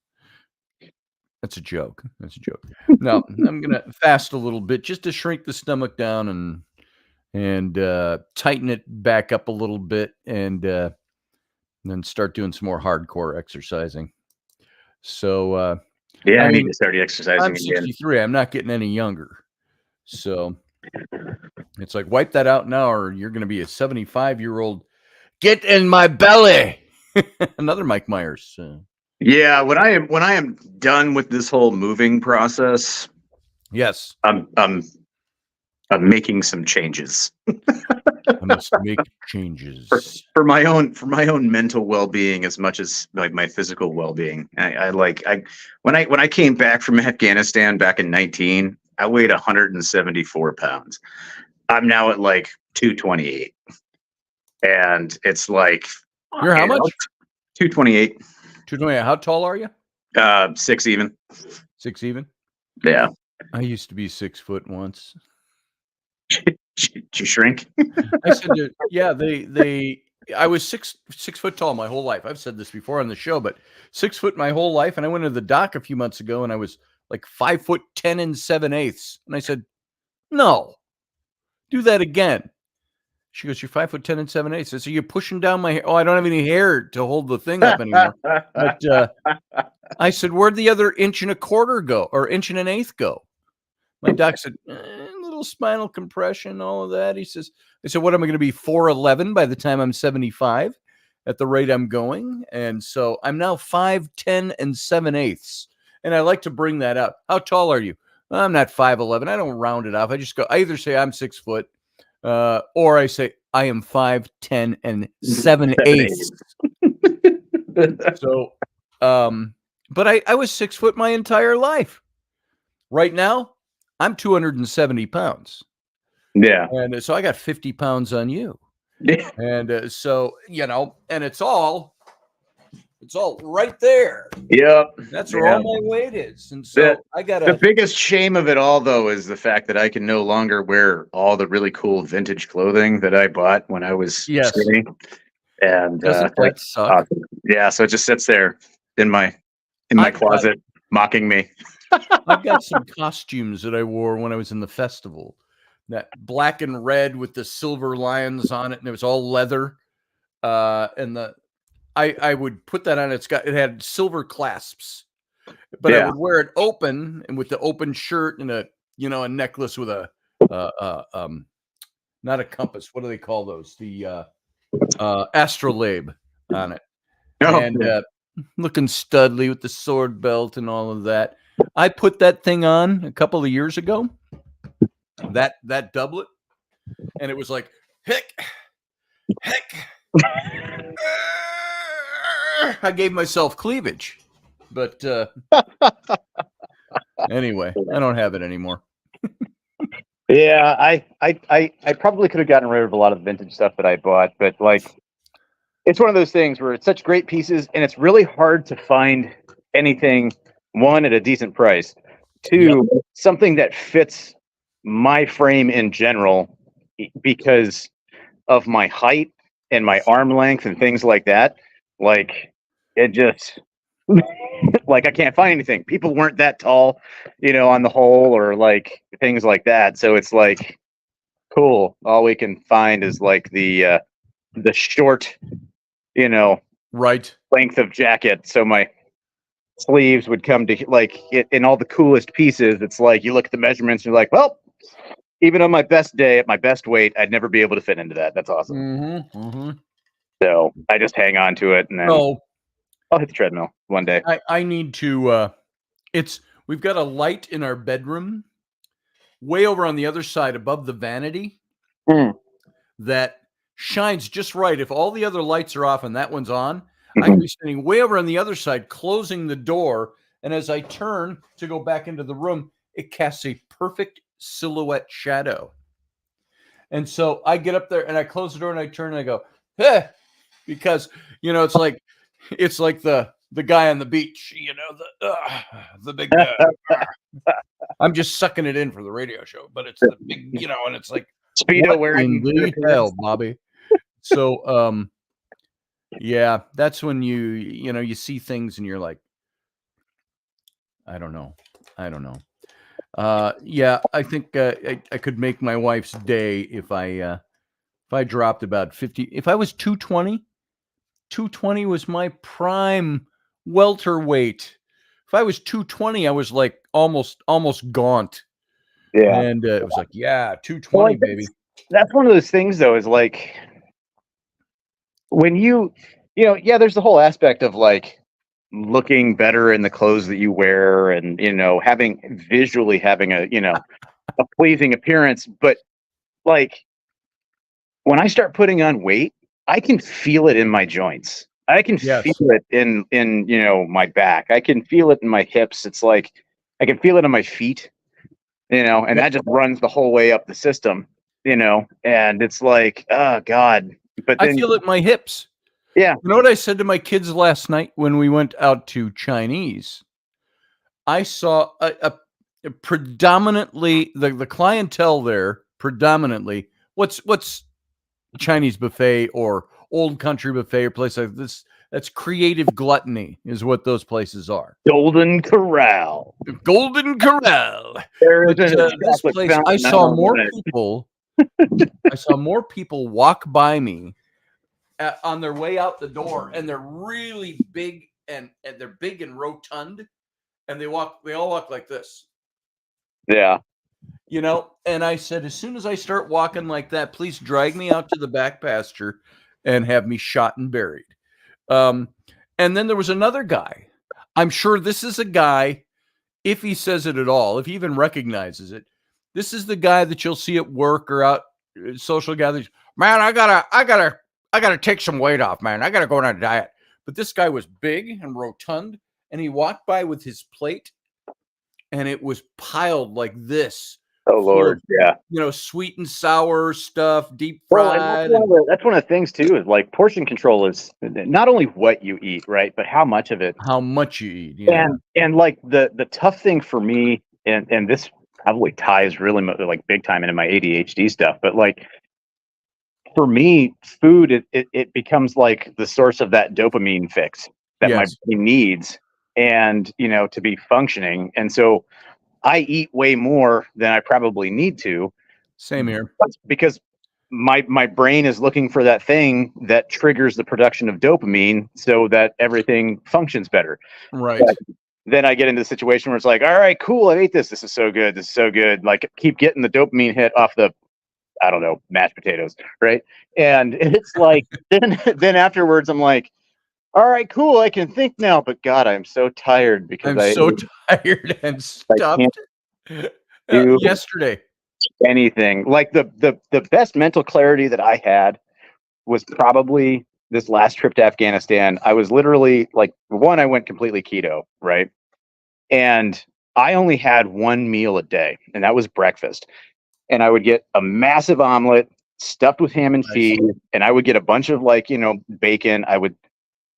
That's a joke. That's a joke. No, I'm going to fast a little bit just to shrink the stomach down and tighten it back up a little bit and then start doing some more hardcore exercising. So, Yeah, I need mean, to start exercising I'm again. 63. I'm not getting any younger. So it's like, wipe that out now or you're going to be a 75-year-old. Get in my belly. Another Mike Myers. Yeah, when I am done with this whole moving process, Yes. I'm making some changes I must make changes. for my own mental well-being as much as like my physical well-being. When I came back from Afghanistan back in 19, I weighed 174 pounds. I'm now at like 228, and it's like You're how much? 228. 228. How tall are you? 6 even. 6 even? Yeah. I used to be 6 foot once. Did you shrink? I said, yeah, I was six foot tall my whole life. I've said this before on the show, but 6 foot my whole life. And I went to the doc a few months ago and I was like 5'10" 7/8. And I said, no, do that again. She goes, you're 5'10" 7/8. I said, so you're pushing down my hair. Oh, I don't have any hair to hold the thing up anymore. But I said, where'd the other 1.25 go or 1.125 go? My doc said, little spinal compression, all of that. He says, I said, what am I going to be 4'11" by the time I'm 75 at the rate I'm going? And so I'm now 5'10" 7/8. And I like to bring that up. How tall are you? I'm not 5'11". I don't round it off. I just go, I either say I'm 6 foot or I say I am 5'10" 7/8. So, but I was 6 foot my entire life. Right now, I'm 270 pounds. Yeah. And so I got 50 pounds on you. Yeah. And so, and it's all right there. Yep. That's where all my weight is. And so The biggest shame of it all, though, is the fact that I can no longer wear all the really cool vintage clothing that I bought when I was skinny. And doesn't that suck? Yeah, so it just sits there in my closet, mocking me. I've got some costumes that I wore when I was in the festival. That black and red with the silver lions on it, and it was all leather. And I would put that on. It had silver clasps, but I would wear it open and with the open shirt and a necklace with a not a compass. What do they call those? The astrolabe on it. Oh, and looking studly with the sword belt and all of that. I put that thing on a couple of years ago, that doublet, and it was like, heck. I gave myself cleavage, but anyway, I don't have it anymore. Yeah, I probably could have gotten rid of a lot of the vintage stuff that I bought, but like, it's one of those things where it's such great pieces, and it's really hard to find anything, one, at a decent price, two, something that fits my frame in general, because of my height and my arm length and things like that. Like, it just like, I can't find anything. People weren't that tall, on the whole, or like things like that. So it's like, cool. All we can find is like the short, right length of jacket. So my sleeves would come to like it in all the coolest pieces. It's like you look at the measurements and you're like, well, even on my best day at my best weight, I'd never be able to fit into that. That's awesome. Mm-hmm, mm-hmm. So I just hang on to it, and then I'll hit the treadmill one day. I need to. We've got a light in our bedroom, way over on the other side above the vanity, that shines just right. If all the other lights are off and that one's on, I can be standing way over on the other side, closing the door, and as I turn to go back into the room, it casts a perfect silhouette shadow. And so I get up there and I close the door and I turn and I go, hey, because it's like the guy on the beach, the big guy. I'm just sucking it in for the radio show, but it's the big, and it's like Speedo what wearing in the hell, Bobby. So yeah, that's when you see things and you're like, I don't know. Yeah, I think I could make my wife's day if I dropped about 50. If I was 220 was my prime welterweight. If I was 220, I was like almost gaunt. Yeah. And it was like, yeah, 220, baby. That's one of those things, though, is like when there's the whole aspect of like looking better in the clothes that you wear and, visually having a pleasing appearance. But like when I start putting on weight, I can feel it in my joints. I can feel it in my back. I can feel it in my hips. It's like I can feel it in my feet, and that just runs the whole way up the system, and it's like, oh God. But then, I feel it in my hips. Yeah. You know what I said to my kids last night when we went out to Chinese? I saw a predominantly the clientele there predominantly. What's Chinese buffet or old country buffet or place like this? That's creative gluttony is what those places are. Golden Corral. Golden Corral. This place, I saw more people. I saw more people walk by me on their way out the door, and they're really big and they're big and rotund, and they all walk like this. Yeah. And I said, as soon as I start walking like that, please drag me out to the back pasture and have me shot and buried. And then there was another guy. I'm sure this is a guy, if he says it at all, if he even recognizes it, this is the guy that you'll see at work or out social gatherings. Man, I gotta take some weight off, man. I gotta go on a diet. But this guy was big and rotund, and he walked by with his plate, and it was piled like this. Oh Lord, yeah. Sweet and sour stuff, deep fried. Well, that's one of the things too, is like portion control is not only what you eat, right, but how much of it. How much you eat. Yeah. And like the tough thing for me, and this probably ties really like big time into my ADHD stuff, but like for me, food it becomes like the source of that dopamine fix that my body needs, and to be functioning. And so I eat way more than I probably need to. Same here. Because my brain is looking for that thing that triggers the production of dopamine so that everything functions better. Right. But then I get into the situation where it's like, all right, cool, I ate this. This is so good. This is so good. Like keep getting the dopamine hit off the, I don't know, mashed potatoes. Right. And it's like, then afterwards I'm like, all right, cool. I can think now, but God, I'm so tired because I'm so tired and stuffed. Yesterday, anything like the best mental clarity that I had was probably this last trip to Afghanistan. I was literally like, I went completely keto, right? And I only had one meal a day, and that was breakfast. And I would get a massive omelet stuffed with ham and cheese, and I would get a bunch of bacon.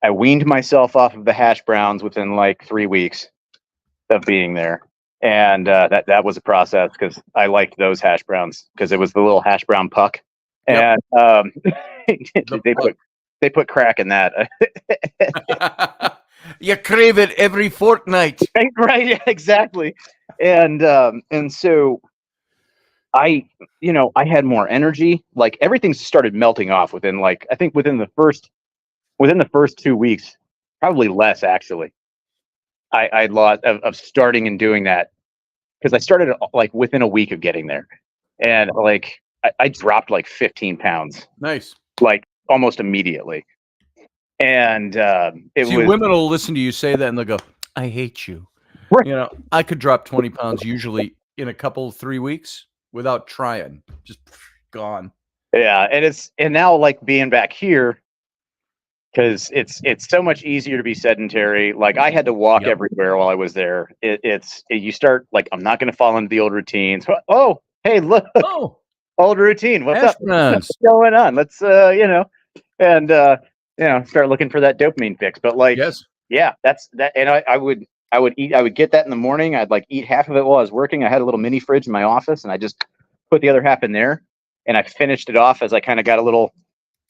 I weaned myself off of the hash browns within like 3 weeks of being there. And that was a process because I liked those hash browns because it was the little hash brown puck. And they put crack in that. You crave it every fortnight. Right, exactly. And so I had more energy. Like everything started melting off within the first 2 weeks, probably less actually. I'd lost of starting and doing that because I started like within a week of getting there, and like I dropped like 15 pounds. Nice, like almost immediately. And women will listen to you say that and they'll go, "I hate you." Right. I could drop 20 pounds usually in a couple 3 weeks without trying, just gone. Yeah, and now like being back here. Because it's so much easier to be sedentary. Like I had to walk everywhere while I was there. You start like, I'm not going to fall into the old routines. Oh, hey, look, old routine. What's up? What's going on? Let's and start looking for that dopamine fix. But like, Yes. yeah, that's that. And I would get that in the morning. I'd like eat half of it while I was working. I had a little mini fridge in my office, and I just put the other half in there, and I finished it off as I kind of got a little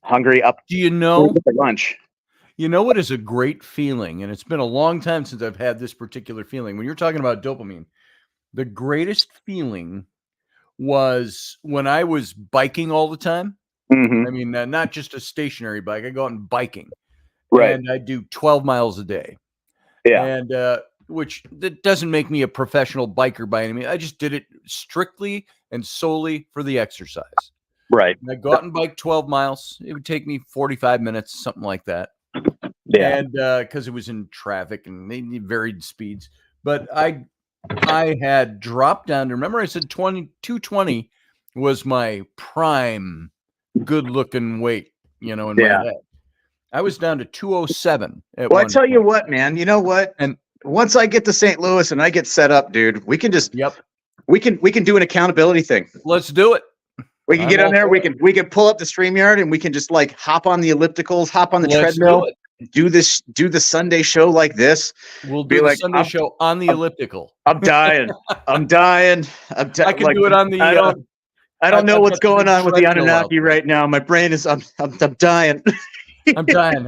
hungry up Do you know? for lunch. You know what is a great feeling, and it's been a long time since I've had this particular feeling. When you're talking about dopamine, the greatest feeling was when I was biking all the time. Mm-hmm. I mean, not just a stationary bike. I go out and biking, Right. and I do 12 miles a day. Yeah. And which that doesn't make me a professional biker by any means. I just did it strictly and solely for the exercise. Right. And I go out and bike 12 miles. It would take me 45 minutes, something like that. Yeah. And because it was in traffic and they need varied speeds. But I had dropped down to, remember I said 220 was my prime good looking weight, in my head. I was down to 207. Well, I tell you what, man, you know what? And once I get to St. Louis and I get set up, dude, we can just we can do an accountability thing. Let's do it. We can get on there. We can pull up the StreamYard and we can just like hop on the ellipticals, hop on the treadmill, do the Sunday show like this. We'll do the Sunday show on the elliptical. I'm dying. I'm dying. I can do it on the. I don't know what's going on with the Anunnaki right now. My brain is. I'm dying. I'm dying.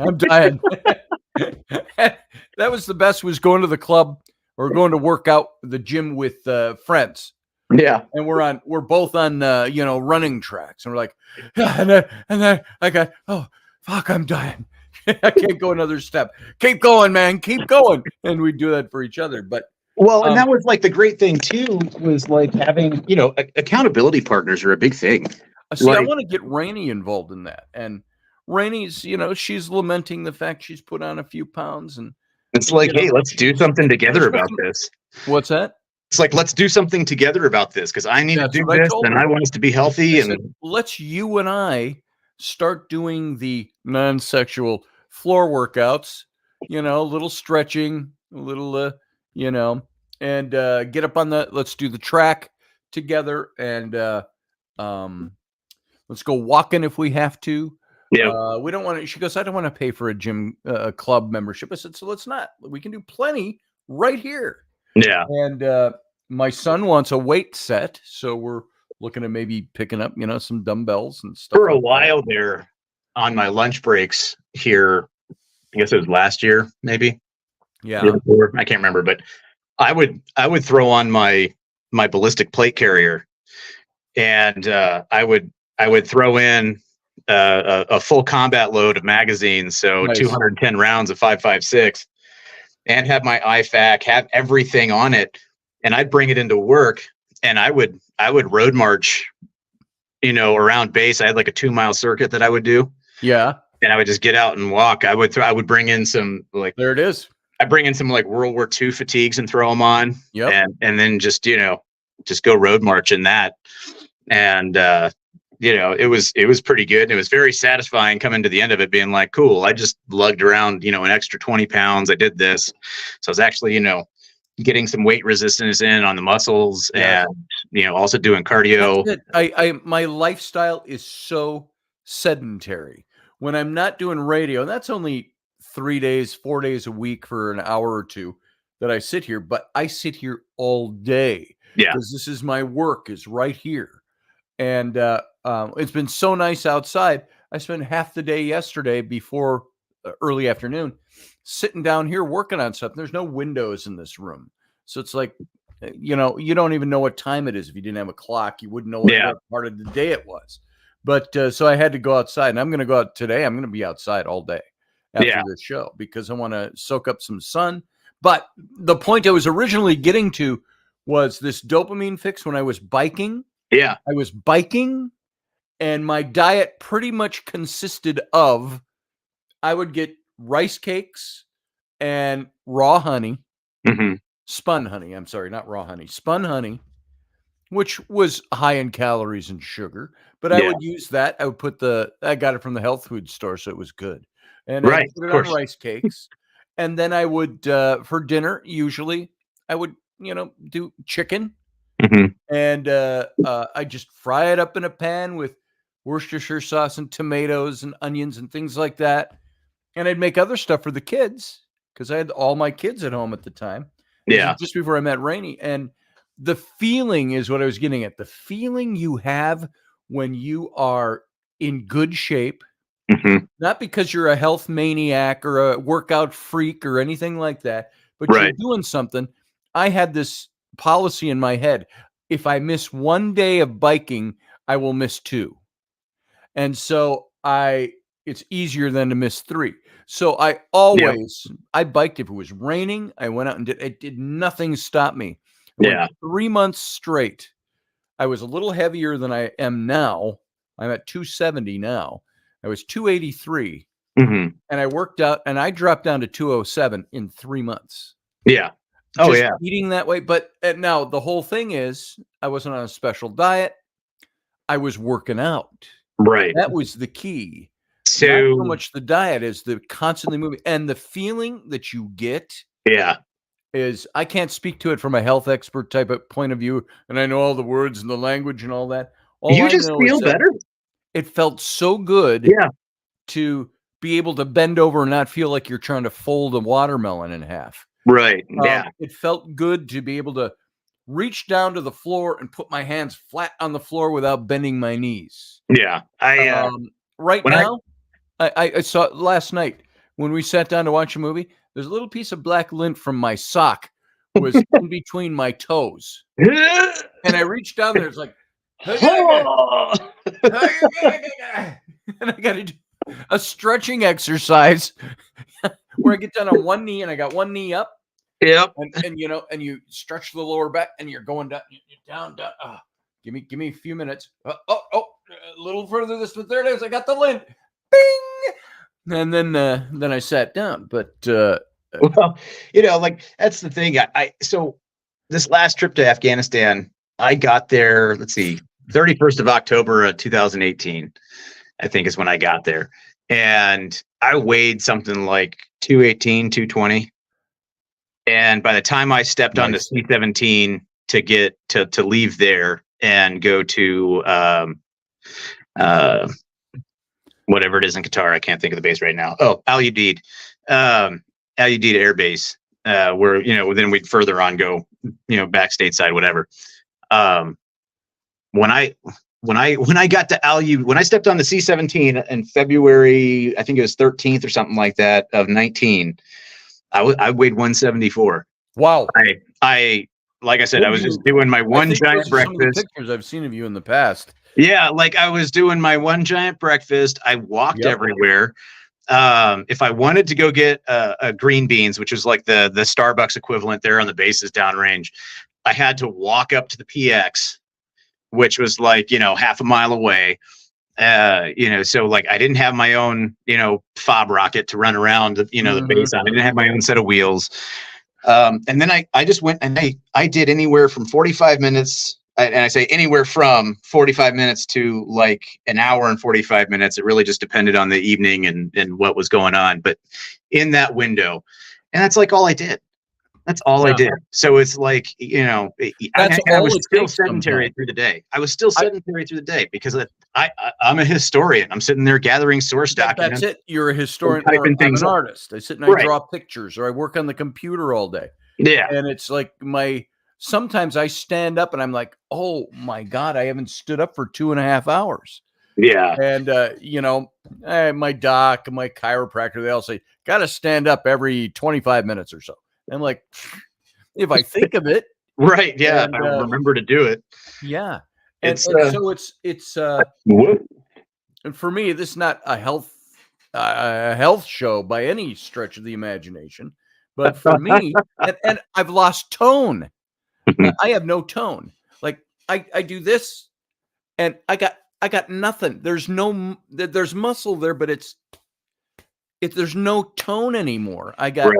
That was the best. Was going to the club or going to work out the gym with friends. Yeah, and we're both on running tracks, and we're like, and then I got, oh fuck, I'm dying. I can't go another step. Keep going, man. Keep going. And we do that for each other. But and that was like the great thing too, was like having, accountability partners are a big thing. See, I want to get Raini involved in that. And Raini's, she's lamenting the fact she's put on a few pounds, and it's like, hey, let's do something together about this. What's that? It's like, let's do something together about this, because I need to do this and I want us to be healthy. Let's you and I start doing the non-sexual floor workouts, a little stretching, a little, and get up on let's do the track together, and let's go walking if we have to. Yeah. We don't want to, she goes, I don't want to pay for a gym club membership. I said, so let's not. We can do plenty right here. Yeah. And my son wants a weight set, so we're looking at maybe picking up, some dumbbells and stuff. For a while there, on my lunch breaks here, I guess it was last year, maybe. Yeah. I can't remember, but I would throw on my ballistic plate carrier, and I would throw in a full combat load of magazines, so nice. 210 rounds of 5.56, and have my IFAC, have everything on it, and I'd bring it into work, and I would road march, around base. I had like a 2-mile circuit that I would do. Yeah. And I would just get out and walk. I would bring in some, like, there it is. I bring in some like World War II fatigues and throw them on. Yeah. And then just go road march in that. And it was pretty good. And it was very satisfying coming to the end of it, being like, cool, I just lugged around, an extra 20 pounds. I did this. So I was actually, getting some weight resistance in on the muscles, and, also doing cardio. My lifestyle is so sedentary. When I'm not doing radio, and that's only 4 days a week for an hour or two that I sit here, but I sit here all day. Yeah. Because this is my work, is right here. And it's been so nice outside. I spent half the day yesterday before early afternoon sitting down here working on something. There's no windows in this room. So it's like, you don't even know what time it is. If you didn't have a clock, you wouldn't know what part of the day it was. But so I had to go outside, and I'm going to go out today. I'm going to be outside all day after this show because I want to soak up some sun. But the point I was originally getting to was this dopamine fix when I was biking. Yeah. I was biking, and my diet pretty much consisted of, I would get rice cakes and raw honey, spun honey. I'm sorry, not raw honey, spun honey, which was high in calories and sugar, but I would use that. I would put I got it from the health food store, so it was good. And I would put it on rice cakes. And then I would, for dinner, usually I would, do chicken, and I just fry it up in a pan with Worcestershire sauce and tomatoes and onions and things like that. and I'd make other stuff for the kids because I had all my kids at home at the time. This Yeah. is just before I met Raini. And the feeling is what I was getting at. The feeling you have when you are in good shape, Mhm. not because you're a health maniac or a workout freak or anything like that, but you're Right. doing something. I had this policy in my head. If I miss one day of biking, I will miss 2. And so it's easier than to miss 3. So I biked if it was raining. I went out and did nothing stop me. I went Yeah. 3 months straight. I was a little heavier than I am now. I'm at 270 now. I was 283, Mhm. and I worked out, and I dropped down to 207 in 3 months. Yeah. Oh, Just yeah. eating that way. But now the whole thing is I wasn't on a special diet. I was working out. Right. That was the key. Not So, so much the diet as the constantly moving, and the feeling that you get yeah. is, I can't speak to it from a health expert type of point of view, and I know all the words and the language and all that. All You I just know is feel that better. it felt so good Yeah. to be able to bend over and not feel like you're trying to fold a watermelon in half. Right. Yeah. It felt good to be able to reach down to the floor and put my hands flat on the floor without bending my knees. Yeah. Right when I- now, I saw it last night when we sat down to watch a movie. There's a little piece of black lint from my sock was in between my toes, and I reached down there. It's like, and I got to do a stretching exercise where I get down on one knee and I got one knee up, Yep. and you stretch the lower back and you're going down, you're down. Give me a few minutes. A little further this, but there it is. I got the lint. Bing. And then I sat down. But Well, like that's the thing. So this last trip to Afghanistan, I got there, let's see, 31st of October 2018, I think is when I got there. And I weighed something like 218, 220. And by the time I stepped on the C-17 to get to leave there and go to whatever it is in Qatar, I can't think of the base right now. Oh, Al Udeid Air Base, where then we'd further on go, back stateside, whatever. When I got to when I stepped on the C-17 in February, I think it was 13th or something like that of 19, I weighed 174. Wow. I like I said, I was just doing my one giant breakfast. Some of the pictures I've seen of you in the past. Yeah, like I was doing my one giant breakfast. I walked everywhere. If I wanted to go get a green beans, which is like the Starbucks equivalent there on the bases downrange, I had to walk up to the PX, which was like, half a mile away. So like I didn't have my own, fob rocket to run around, the base on. I didn't have my own set of wheels. And then I just went and I did anywhere from 45 minutes. And I say anywhere from 45 minutes to like an hour and 45 minutes. It really just depended on the evening and what was going on. But in that window, and that's like all I did. That's all I did. So it's like, I was still sedentary through the day. I was still sedentary through the day because I'm a historian. I'm sitting there gathering source documents. That's it. You're a historian. Or I'm an artist. I sit and I draw pictures, or I work on the computer all day. Yeah. And it's like sometimes I stand up and I'm like, oh my God, I haven't stood up for 2.5 hours. Yeah. And, my doc, my chiropractor, they all say, got to stand up every 25 minutes or so. I'm like, if I think of it. Right. Yeah. And, I remember to do it. Yeah. And so it's and for me, this is not a health show by any stretch of the imagination, but for me, and I've lost tone. I have no tone. Like I do this and I got nothing. There's muscle there, but there's no tone anymore. I got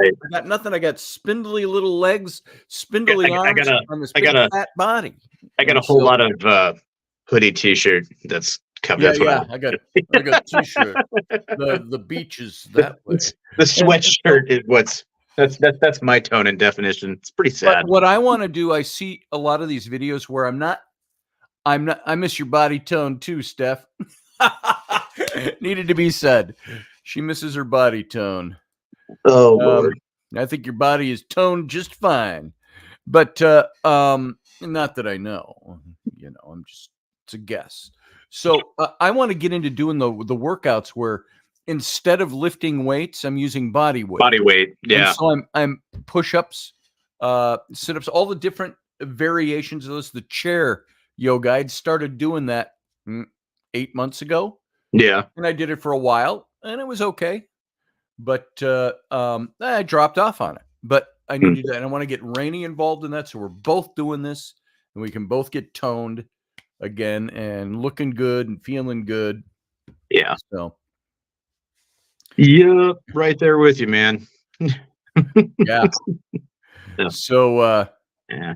nothing. I got spindly little legs, spindly arms on this big fat body. I got a whole lot of hoodie t-shirt that's covered. Yeah, I got t-shirt. The beach is that way. The sweatshirt is that's my tone and definition. It's pretty sad. But what I want to do, I see a lot of these videos where I'm not. I miss your body tone too, Steph. Needed to be said. She misses her body tone. Oh, Lord. I think your body is toned just fine. But not that I know. It's a guess. So I want to get into doing the workouts where instead of lifting weights, I'm using body weight. Body weight. Yeah. And so I'm push-ups, sit-ups, all the different variations of this. The chair yoga, I'd started doing that 8 months ago. Yeah. And I did it for a while, and it was okay. But I dropped off on it. But I need to do that. And I want to get Raini involved in that. So we're both doing this, and we can both get toned again and looking good and feeling good. Yeah. So. Yep. Right there with you, man. Yeah. Yeah. So yeah.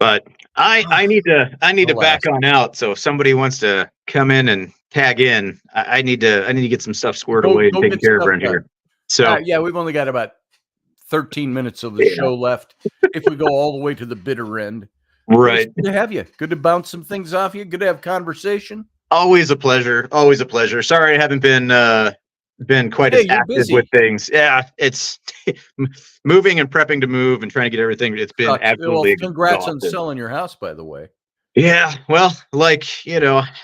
But I need to back on out. So if somebody wants to come in and tag in, I need to get some stuff squared away and taken care of around here. So yeah, we've only got about 13 minutes of the show left if we go all the way to the bitter end. Right. Good to have you. Good to bounce some things off you. Good to have conversation. Always a pleasure. Always a pleasure. Sorry I haven't been quite as active busy with things. Yeah, it's moving and prepping to move and trying to get everything. It's been absolutely congrats on exhausting. selling your house, by the way. Yeah, well, I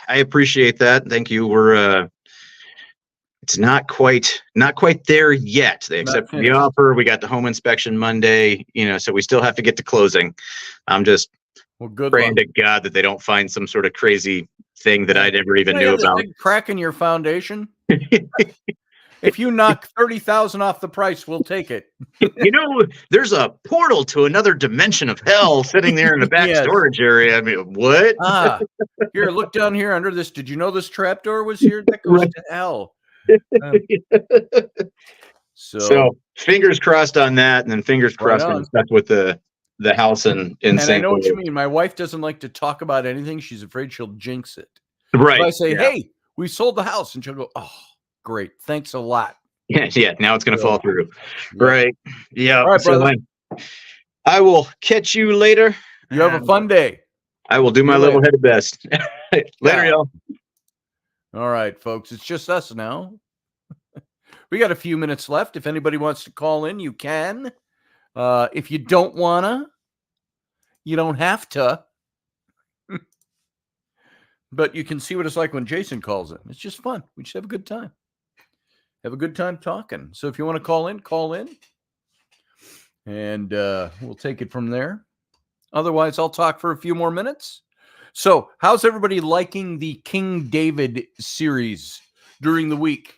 appreciate that. Thank you. We're it's not quite there yet. They accepted the offer. We got the home inspection Monday, so we still have to get to closing. I'm just praying to God that they don't find some sort of crazy thing that I never even knew about. Big crack in your foundation. If you knock 30,000 off the price, we'll take it. There's a portal to another dimension of hell sitting there in the back storage area. I mean, what? Here, look down here under this. Did you know this trapdoor was here? That goes to hell. So fingers crossed on that, and then fingers crossed on stuff with the house in and St. I know what you mean. My wife doesn't like to talk about anything. She's afraid she'll jinx it. Right. So I say, hey, we sold the house, and she'll go, oh, great, thanks a lot. Yeah. Now it's going to fall through. Yeah. Right. Yeah. All right, brother. I will catch you later. You have a fun day. I will do my level-headed best. Later, y'all. All right, folks. It's just us now. We got a few minutes left. If anybody wants to call in, you can. If you don't wanna, you don't have to. But you can see what it's like when Jason calls in. It's just fun. We just have a good time. Have a good time talking. So if you want to call in. And we'll take it from there. Otherwise, I'll talk for a few more minutes. So how's everybody liking the King David series during the week?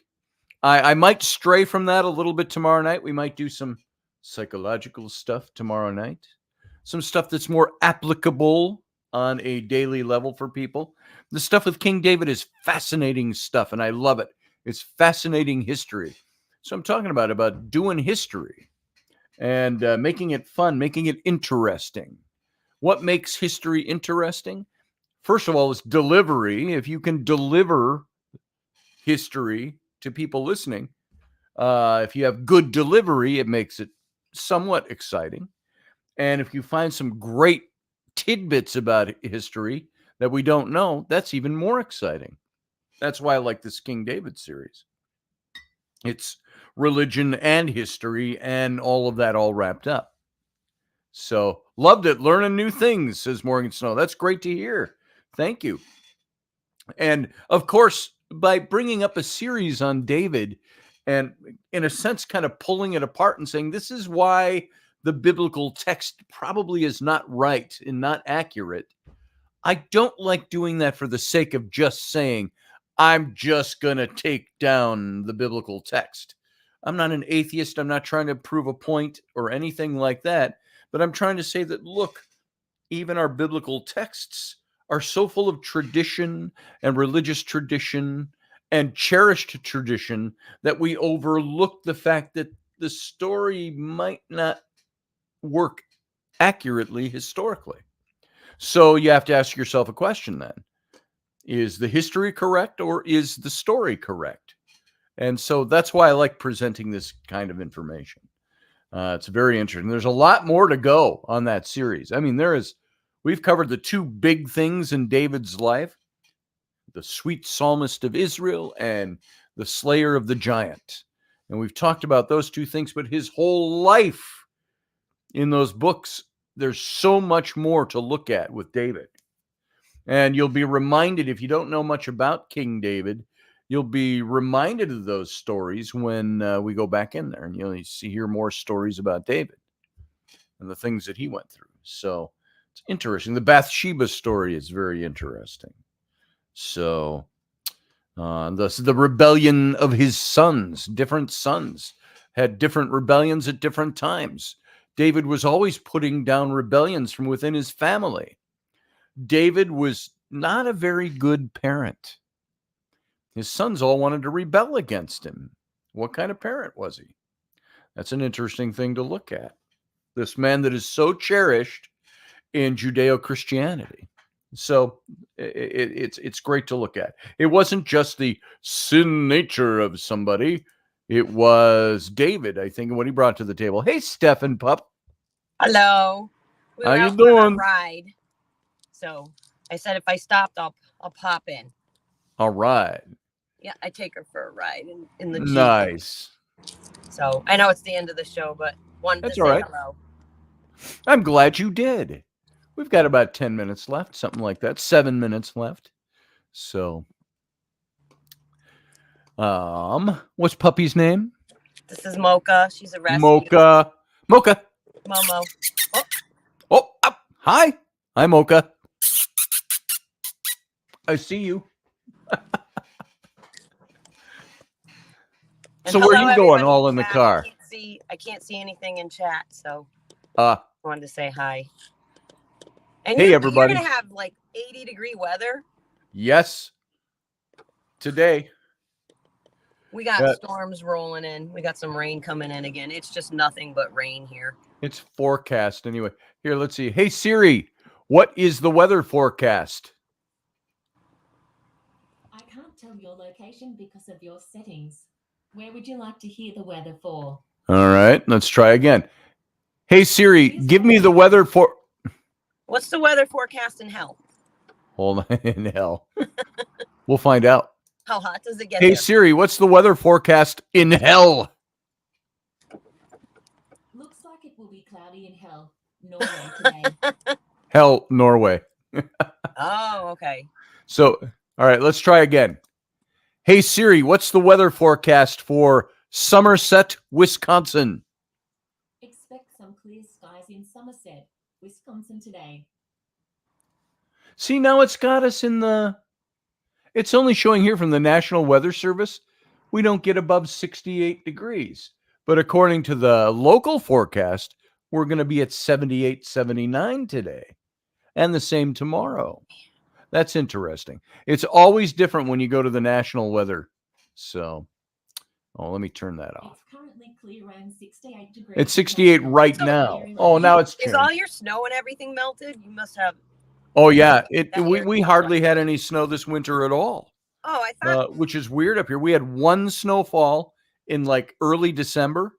I might stray from that a little bit tomorrow night. We might do some psychological stuff tomorrow night. Some stuff that's more applicable on a daily level for people. The stuff with King David is fascinating stuff, and I love it. It's fascinating history. So I'm talking about doing history and making it fun, making it interesting. What makes history interesting? First of all, is delivery. If you can deliver history to people listening, if you have good delivery, it makes it somewhat exciting. And if you find some great tidbits about history that we don't know, that's even more exciting. That's why I like this King David series. It's religion and history and all of that all wrapped up. So loved it. Learning new things, says Morgan Snow. That's great to hear. Thank you. And of course, by bringing up a series on David and in a sense, kind of pulling it apart and saying, this is why the biblical text probably is not right and not accurate. I don't like doing that for the sake of just saying, I'm just going to take down the biblical text. I'm not an atheist. I'm not trying to prove a point or anything like that. But I'm trying to say that, look, even our biblical texts are so full of tradition and religious tradition and cherished tradition that we overlook the fact that the story might not work accurately historically. So you have to ask yourself a question then. Is the history correct or is the story correct? And so that's why I like presenting this kind of information. It's very interesting. There's a lot more to go on that series. I mean, we've covered the two big things in David's life, the sweet psalmist of Israel and the slayer of the giant. And we've talked about those two things, but his whole life in those books, there's so much more to look at with David. And you'll be reminded, if you don't know much about King David, you'll be reminded of those stories when we go back in there, and you'll hear more stories about David and the things that he went through. So it's interesting. The Bathsheba story is very interesting. So the rebellion of his sons, different sons had different rebellions at different times. David was always putting down rebellions from within his family. David was not a very good parent. His sons all wanted to rebel against him. What kind of parent was he? That's an interesting thing to look at. This man that is so cherished in Judeo-Christianity. So it's great to look at. It wasn't just the sin nature of somebody. It was David, I think, and what he brought to the table. Hey, Stephen Pup. Hello. We How were you out on a doing? ride. So I said if I stopped, I'll pop in. All right. Yeah, I take her for a ride in the Jeep. Nice. So I know it's the end of the show, but wanted That's to all say right. hello. I'm glad you did. We've got about 10 minutes left, something like that. 7 minutes left. So, what's Puppy's name? This is Mocha. She's a rescue. Mocha. Mocha. Momo. Oh, Oh, up. Hi. Hi, Mocha. I see you. and So where hello, you going? everybody All in the chat. car? I can't see anything in chat, so Uh, wanted to say hi. And Hey, you're everybody. gonna have like 80-degree weather. yes. Today. We got Yeah. storms rolling in. We got some rain coming in again. It's just nothing but rain here. It's forecast anyway. Here, let's see. Hey, Siri, what is the weather forecast? I can't tell your location because of your settings. Where would you like to hear the weather for? All right, let's try again. Hey, Siri, give me the weather for... What's the weather forecast in hell? Hold on, in hell. We'll find out. How hot does it get Hey, there? Siri, what's the weather forecast in hell? Looks like it will be cloudy in hell, Norway today. Hell, Norway. Oh, okay. So, all right, let's try again. Hey, Siri, what's the weather forecast for Somerset, Wisconsin? Expect some clear skies in Somerset, Wisconsin today. See, now it's got us in the... It's only showing here from the National Weather Service, we don't get above 68 degrees. But according to the local forecast, we're going to be at 78, 79 today. And the same tomorrow. That's interesting. It's always different when you go to the national weather. So, let me turn that off. It's currently clear around 68 degrees. It's 68 right So- now. Oh, now it's Is changed. all your snow and everything melted? You must have. Oh, yeah. That We area. hardly had any snow this winter at all. Oh, I thought. Which is weird up here. We had one snowfall in like early December,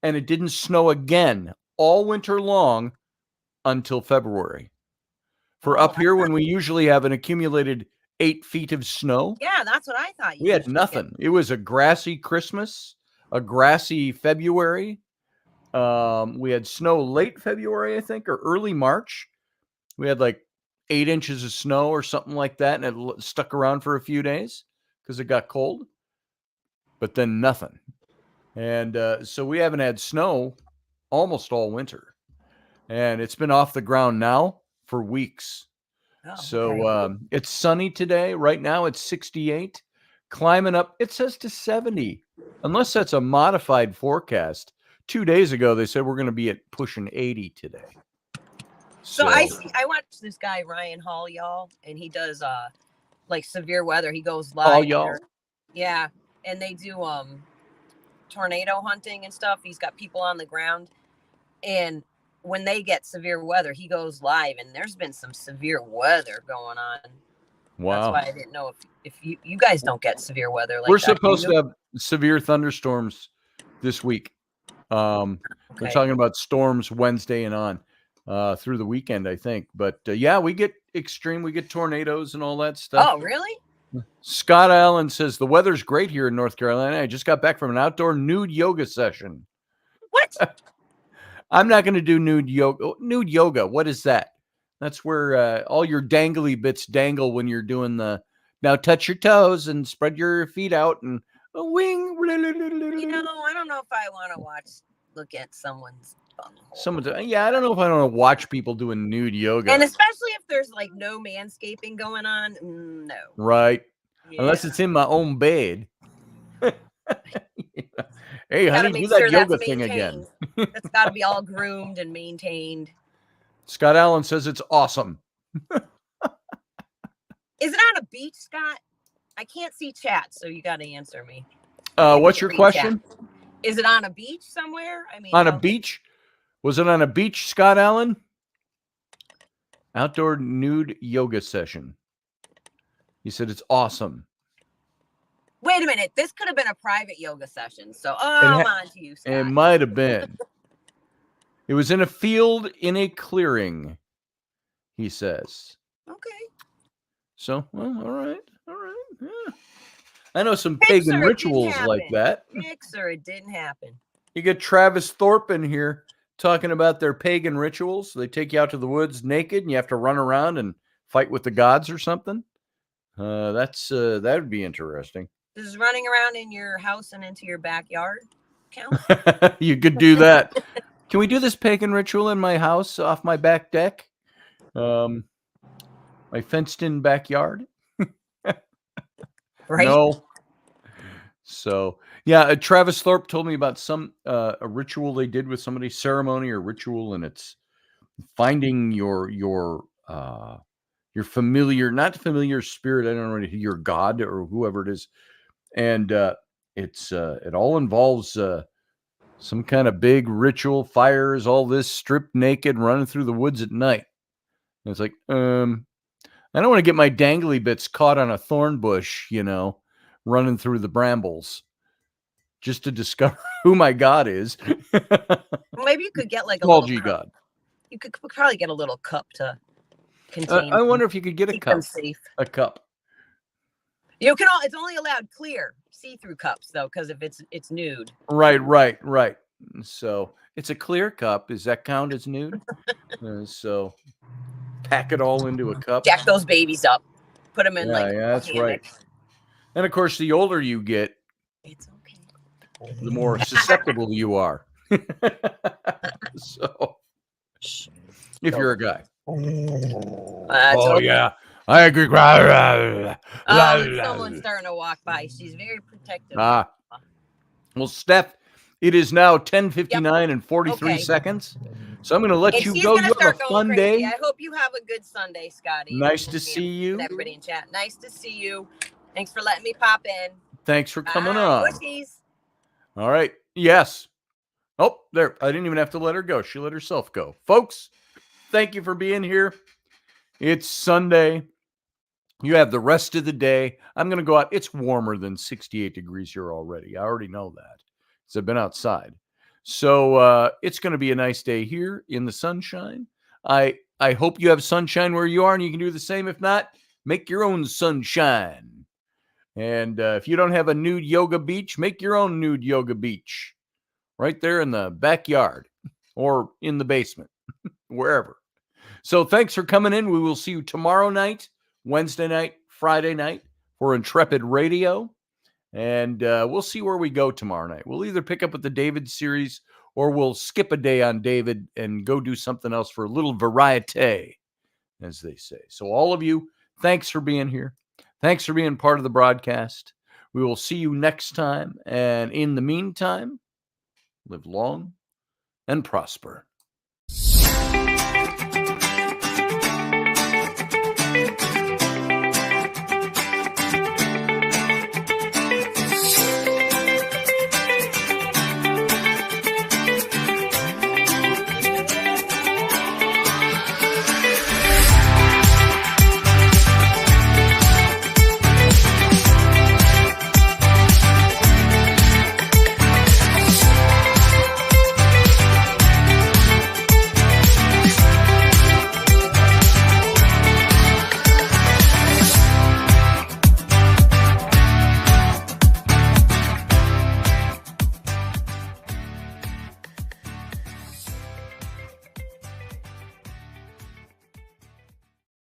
and it didn't snow again all winter long until February. For up here, when we usually have an accumulated 8 feet of snow, Yeah, that's what I thought. we had usually nothing. It was a grassy Christmas, a grassy February. We had snow late February, I think, or early March. We had like 8 inches of snow or something like that, and it stuck around for a few days because it got cold, but then nothing. And so we haven't had snow almost all winter, and it's been off the ground now for weeks. get. Oh, So okay. it's sunny today. Right now it's 68, climbing up. It says to 70, unless that's a modified forecast. 2 days ago, they said we're going to be at pushing 80 today. So I watched this guy Ryan Hall, y'all, and he does like severe weather. He goes live. Hall, y'all? Yeah, and they do tornado hunting and stuff. He's got people on the ground, and when they get severe weather, he goes live, and there's been some severe weather going on. Wow. That's why I didn't know if you guys don't get severe weather like We're that, do supposed you? to have severe thunderstorms this week. They're Okay. talking about storms Wednesday and on through the weekend, I think. But yeah, we get extreme. We get tornadoes and all that stuff. Oh, really? Scott Allen says the weather's great here in North Carolina. I just got back from an outdoor nude yoga session. What? I'm not going to do nude yoga. Nude yoga. What is that? That's where all your dangly bits dangle when you're doing the. Now touch your toes and spread your feet out and a wing. You know, I don't know if I want to look at someone's bunghole. Yeah, I don't know if I want to watch people doing nude yoga. And especially if there's like no manscaping going on. No. Right. Yeah. Unless it's in my own bed. Hey, Gotta honey, make do that sure yoga that's thing again. It's got to be all groomed and maintained. Scott Allen says it's awesome. Is it on a beach, Scott? I can't see chat, so you got to answer me. What's your question? Chat. Is it on a beach somewhere? I mean, on a beach? Was it on a beach, Scott Allen? Outdoor nude yoga session. He said it's awesome. Wait a minute. This could have been a private yoga session. So, I'm on to you, Scott. It might have been. It was in a field in a clearing, he says. Okay. So, well, all right. Yeah. I know some pagan rituals like that. Or it didn't happen. You get Travis Thorpe in here talking about their pagan rituals. They take you out to the woods naked and you have to run around and fight with the gods or something. That would be interesting. Does running around in your house and into your backyard count? You could do that. Can we do this pagan ritual in my house off my back deck? My fenced-in backyard? Right. No. So, yeah, Travis Thorpe told me about some a ritual they did with somebody, ceremony or ritual, and it's finding your familiar, not familiar spirit, I don't know, your God or whoever it is, and it all involves some kind of big ritual, fires, all this, stripped naked, running through the woods at night. And it's like, I don't want to get my dangly bits caught on a thorn bush, running through the brambles just to discover who my God is. Maybe you could get like a small little G cup. God. You could probably get a little cup to contain. I wonder if you could get a cup. Safe. A cup. It's only allowed clear, see-through cups though, because if it's nude. Right. So it's a clear cup. Does that count as nude? So pack it all into a cup. Jack those babies up. Put them in that's right. And of course, the older you get, it's okay. The more susceptible you are. So, if you're a guy. Yeah, I agree. Someone's starting to walk by. She's very protective. Well, Steph, it is now 10:59 and 43 seconds. So I'm going to let you go. You have a fun day. I hope you have a good Sunday, Scotty. Nice to see you. Everybody in chat. Nice to see you. Thanks for letting me pop in. Thanks for coming on. Bushies. All right. Yes. Oh, there. I didn't even have to let her go. She let herself go. Folks, thank you for being here. It's Sunday. You have the rest of the day. I'm going to go out. It's warmer than 68 degrees here already. I already know that because I've been outside. So it's going to be a nice day here in the sunshine. I hope you have sunshine where you are and you can do the same. If not, make your own sunshine. And if you don't have a nude yoga beach, make your own nude yoga beach right there in the backyard or in the basement, wherever. So thanks for coming in. We will see you tomorrow night, Wednesday night, Friday night for Intrepid Radio. And we'll see where we go tomorrow night. We'll either pick up with the David series or we'll skip a day on David and go do something else for a little variety, as they say. So all of you, thanks for being here. Thanks for being part of the broadcast. We will see you next time. And in the meantime, live long and prosper.